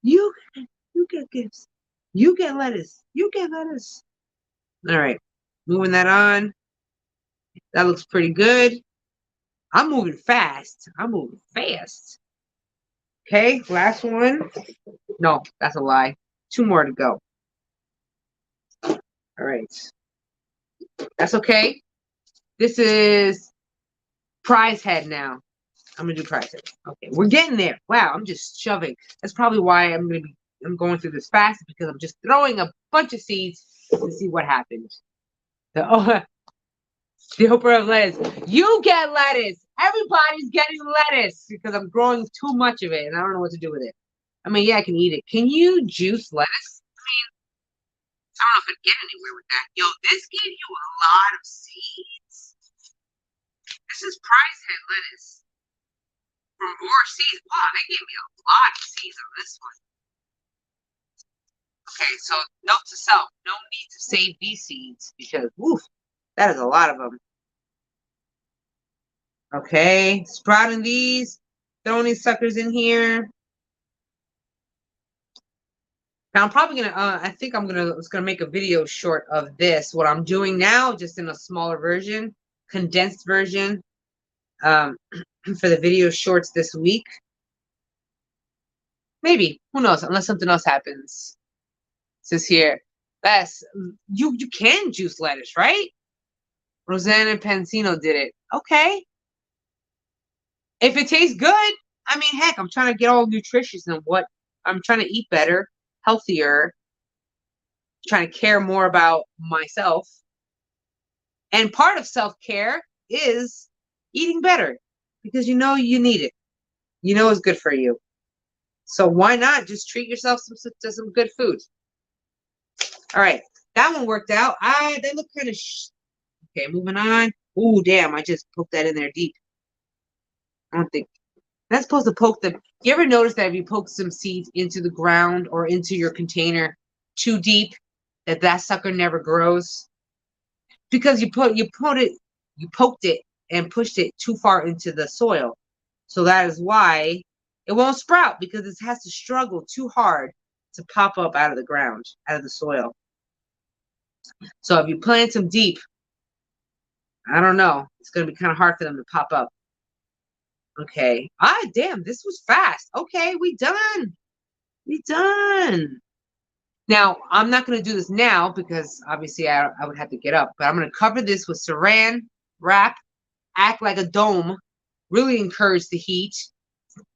You get gifts. You get lettuce. You get lettuce. All right. Moving that on. That looks pretty good. I'm moving fast. Okay, last one. No, that's a lie. 2 more to go. All right. That's okay. This is prize head now. I'm gonna do prize head. Okay, we're getting there. Wow, I'm just shoving. That's probably why I'm going through this fast, because I'm just throwing a bunch of seeds to see what happens. The Oprah of lettuce. You get lettuce. Everybody's getting lettuce because I'm growing too much of it and I don't know what to do with it. I mean, yeah, I can eat it. Can you juice lettuce? I don't know if I'd get anywhere with that. Yo, this gave you a lot of seeds. This is prize head lettuce from more seeds. Wow, they gave me a lot of seeds on this one. Okay, so note to self: no need to save these seeds because, woof, that is a lot of them. Okay, sprouting these, throwing these suckers in here. Now I'm probably gonna, I think I'm gonna make a video short of this, what I'm doing now, just in a smaller version, condensed version, for the video shorts this week. Maybe, who knows, unless something else happens. It says here, Bess, you can juice lettuce, right? Rosanna Pansino did it. Okay. If it tastes good, I mean, heck, I'm trying to get all nutritious and what I'm trying to eat better, healthier, trying to care more about myself. And part of self-care is eating better because you know you need it. You know it's good for you. So why not just treat yourself to some good food? All right, that one worked out. They look kind of okay. Moving on. Ooh, damn! I just poked that in there deep. I don't think that's supposed to poke them. You ever notice that if you poke some seeds into the ground or into your container too deep, that sucker never grows because you poked it and pushed it too far into the soil. So that is why it won't sprout because it has to struggle too hard to pop up out of the ground, out of the soil. So if you plant them deep, I don't know, it's going to be kind of hard for them to pop up. Okay. Damn, this was fast. Okay, we done. We done. Now, I'm not going to do this now because obviously I would have to get up, but I'm going to cover this with saran wrap, act like a dome, really encourage the heat,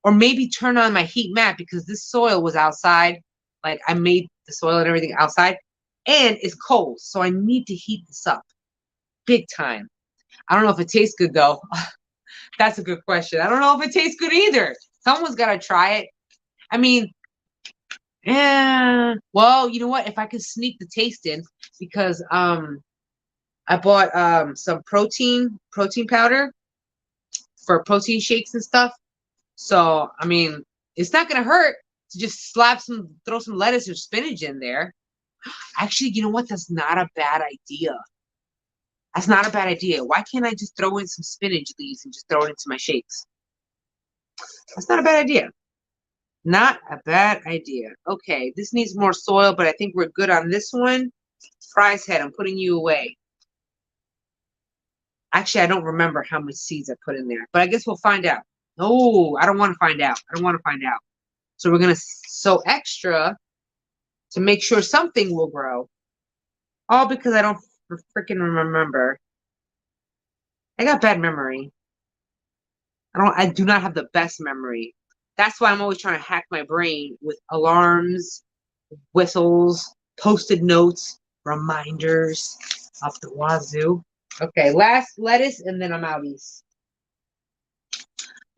or maybe turn on my heat mat because this soil was outside. Like I made the soil and everything outside and it's cold. So I need to heat this up big time. I don't know if it tastes good though. That's a good question. I don't know if it tastes good either. Someone's got to try it. I mean, well, you know what? If I could sneak the taste in because I bought some protein powder for protein shakes and stuff. So, I mean, it's not going to hurt to just throw some lettuce or spinach in there. Actually, you know what? That's not a bad idea. That's not a bad idea. Why can't I just throw in some spinach leaves and just throw it into my shakes? That's not a bad idea. Not a bad idea. Okay, this needs more soil, but I think we're good on this one. Fry's head, I'm putting you away. Actually, I don't remember how much seeds I put in there, but I guess we'll find out. Oh, I don't want to find out. I don't want to find out. So we're going to sow extra to make sure something will grow. All because I don't freaking remember. I got bad memory. I do not have the best memory. That's why I'm always trying to hack my brain with alarms, whistles, post-it notes, reminders of the wazoo. Okay, last lettuce, and then I'm outies.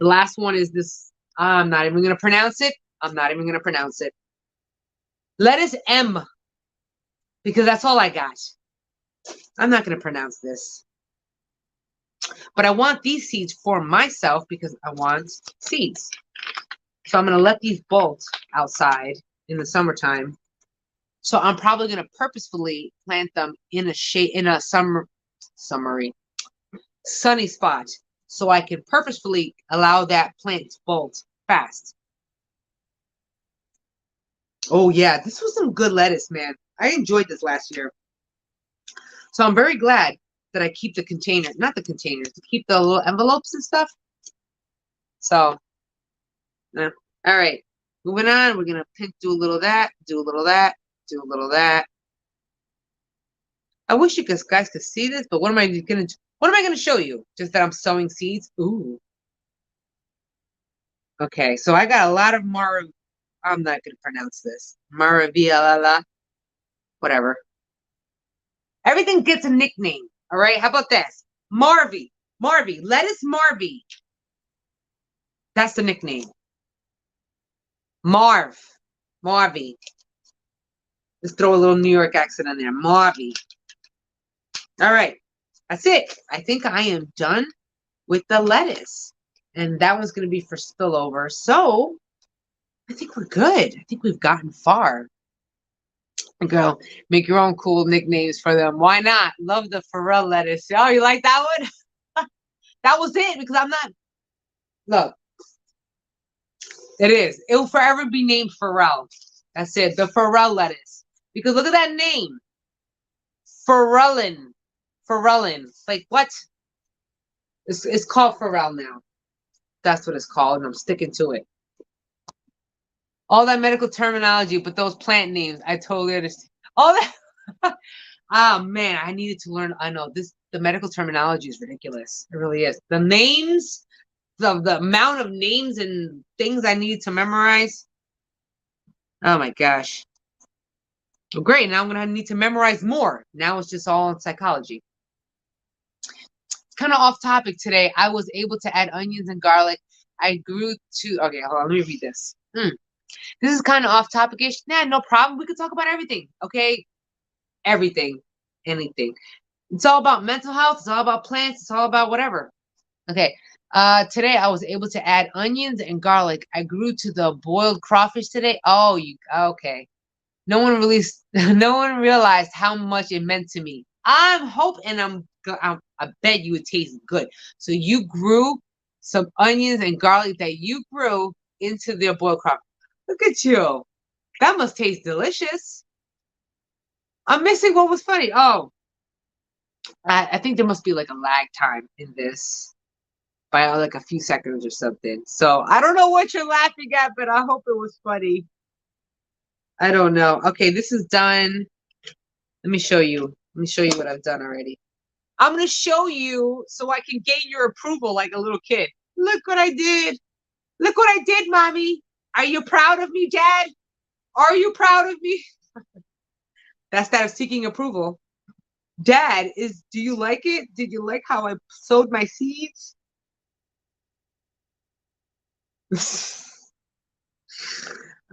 The last one is this. I'm not even going to pronounce it. I'm not even going to pronounce it. Lettuce M, because that's all I got. I'm not going to pronounce this. But I want these seeds for myself because I want seeds. So I'm going to let these bolt outside in the summertime. So I'm probably going to purposefully plant them in a sunny spot so I can purposefully allow that plant to bolt fast. Oh yeah, this was some good lettuce, man. I enjoyed this last year. So I'm very glad that I keep the container, not the containers, to keep the little envelopes and stuff. So, all right, moving on. We're gonna do a little of that, do a little of that, do a little of that. I wish you guys could see this, but what am I gonna show you? Just that I'm sowing seeds. Ooh. Okay, so I got a lot of I'm not gonna pronounce this. Maravilala. Whatever. Everything gets a nickname. All right. How about this? Marvy. Lettuce Marvy. That's the nickname. Marvy. Let's throw a little New York accent in there. Marvy. All right. That's it. I think I am done with the lettuce. And that one's going to be for spillover. So I think we're good. I think we've gotten far. Girl, make your own cool nicknames for them. Why not? Love the Pharrell lettuce. Oh, you like that one? That was it because I'm not. Look, it is. It will forever be named Pharrell. That's it. The Pharrell lettuce. Because look at that name. Pharrellin. Like what? It's called Pharrell now. That's what it's called, and I'm sticking to it. All that medical terminology, but those plant names, I totally understand. All that. Oh man, I needed to learn. I know the medical terminology is ridiculous. It really is. The names, the amount of names and things I needed to memorize. Oh my gosh. Well, great. Now I'm gonna need to memorize more. Now it's just all in psychology. kind of off topic today. I was able to add onions and garlic. I grew to, okay, hold on, let me read this. This is kind of off topic-ish. Nah, no problem. We could talk about everything, okay? Everything, anything. It's all about mental health. It's all about plants. It's all about whatever. Okay. Today I was able to add onions and garlic. I grew to the boiled crawfish today. Oh, you okay? No one really, no one realized how much it meant to me. I'm hoping I bet you it tastes good. So you grew some onions and garlic that you grew into their boiled crawfish. Look at you. That must taste delicious. I'm missing what was funny. Oh, I think there must be like a lag time in this by like a few seconds or something. So I don't know what you're laughing at, but I hope it was funny. I don't know. Okay, this is done. Let me show you. Let me show you what I've done already. I'm going to show you so I can gain your approval like a little kid. Look what I did. Look what I did, Mommy. Are you proud of me, Dad? Are you proud of me? That's that of seeking approval. Dad, do you like it? Did you like how I sowed my seeds?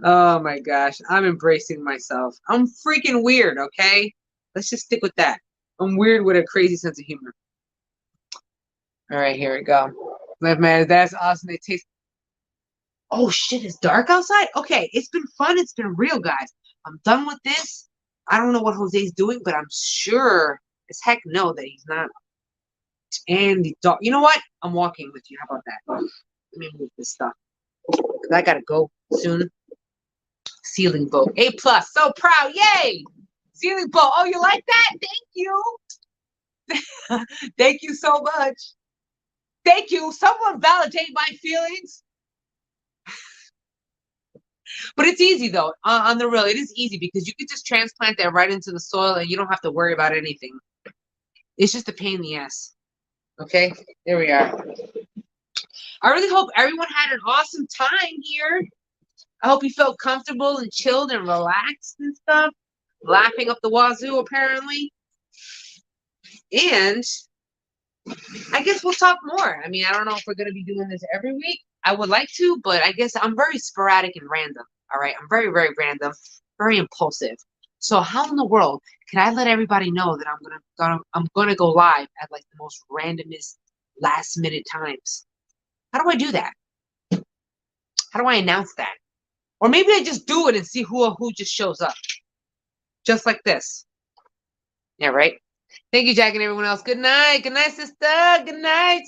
Oh my gosh, I'm embracing myself. I'm freaking weird, okay? Let's just stick with that. I'm weird with a crazy sense of humor. All right, here we go. Man, that's awesome. It tastes. Oh shit, it's dark outside? Okay, it's been fun. It's been real, guys. I'm done with this. I don't know what Jose's doing, but I'm sure as heck no that he's not. And the dog. You know what? I'm walking with you. How about that? Let me move this stuff. Because I gotta go soon. Ceiling boat. A+. So proud. Yay! Ceiling boat. Oh, you like that? Thank you. Thank you so much. Thank you. Someone validate my feelings. But it's easy though. On the real, it is easy because you could just transplant that right into the soil and you don't have to worry about anything. It's just a pain in the ass. Okay, there we are. I really hope everyone had an awesome time here. I hope you felt comfortable and chilled and relaxed and stuff. Laughing up the wazoo, apparently. And I guess we'll talk more. I mean, I don't know if we're going to be doing this every week. I would like to, but I guess I'm very sporadic and random. All right. I'm very, very random, very impulsive. So how in the world can I let everybody know that I'm gonna go live at like the most randomest last minute times? How do I do that? How do I announce that? Or maybe I just do it and see who just shows up. Just like this. Yeah, right? Thank you, Jack, and everyone else. Good night. Good night, sister. Good night.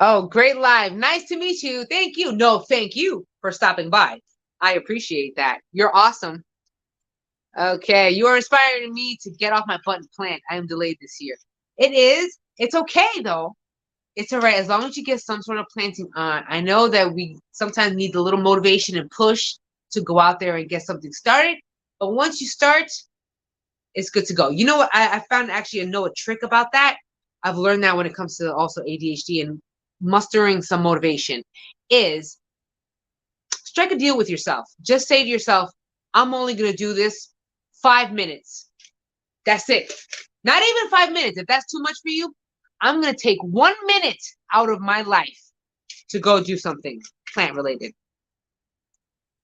Oh, great live. Nice to meet you. Thank you. No, thank you for stopping by. I appreciate that. You're awesome. Okay, you are inspiring me to get off my butt and plant. I am delayed this year. It is. It's okay, though. It's all right. As long as you get some sort of planting on. I know that we sometimes need a little motivation and push to go out there and get something started. But once you start, it's good to go. You know what? I found actually a trick about that. I've learned that when it comes to also ADHD and mustering some motivation is strike a deal with yourself. Just say to yourself, I'm only going to do this 5 minutes. That's it. Not even 5 minutes. If that's too much for you, I'm going to take 1 minute out of my life to go do something plant related.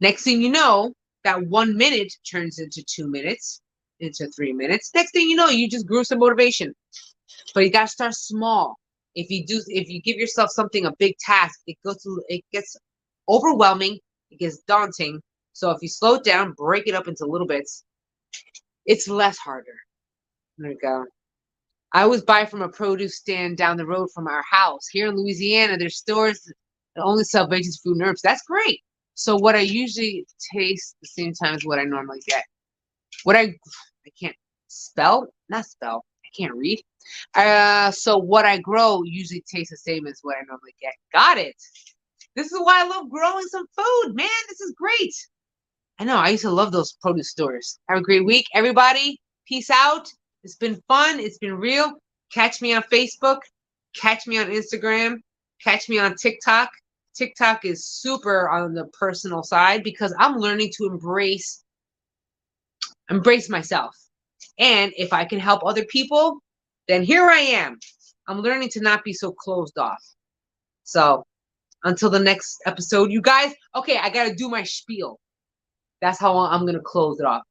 Next thing you know, that 1 minute turns into 2 minutes, into 3 minutes. Next thing you know, you just grew some motivation. But you got to start small. If you give yourself something, a big task, it gets overwhelming. It gets daunting. So if you slow it down, break it up into little bits, it's less harder. There you go. I always buy from a produce stand down the road from our house. Here in Louisiana, there's stores that only sell veggies, fruit, and herbs. That's great. So what I usually taste the same time as what I normally get. I can't spell, not spell. I can't read. So what I grow usually tastes the same as what I normally get. Got it. This is why I love growing some food, man. This is great. I know. I used to love those produce stores. Have a great week, everybody. Peace out. It's been fun. It's been real. Catch me on Facebook. Catch me on Instagram. Catch me on TikTok. TikTok is super on the personal side because I'm learning to embrace myself. And if I can help other people, then here I am. I'm learning to not be so closed off. So until the next episode, you guys, okay, I got to do my spiel. That's how I'm going to close it off.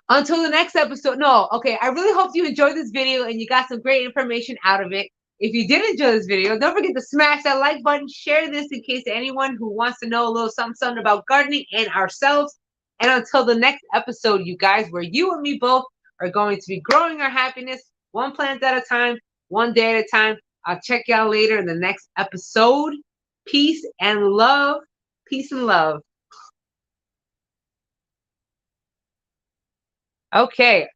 Until the next episode. No, okay, I really hope you enjoyed this video and you got some great information out of it. If you did enjoy this video, don't forget to smash that like button, share this in case anyone who wants to know a little something about gardening and ourselves. And until the next episode, you guys, where you and me both are going to be growing our happiness one plant at a time, one day at a time. I'll check y'all later in the next episode. Peace and love. Peace and love. Okay.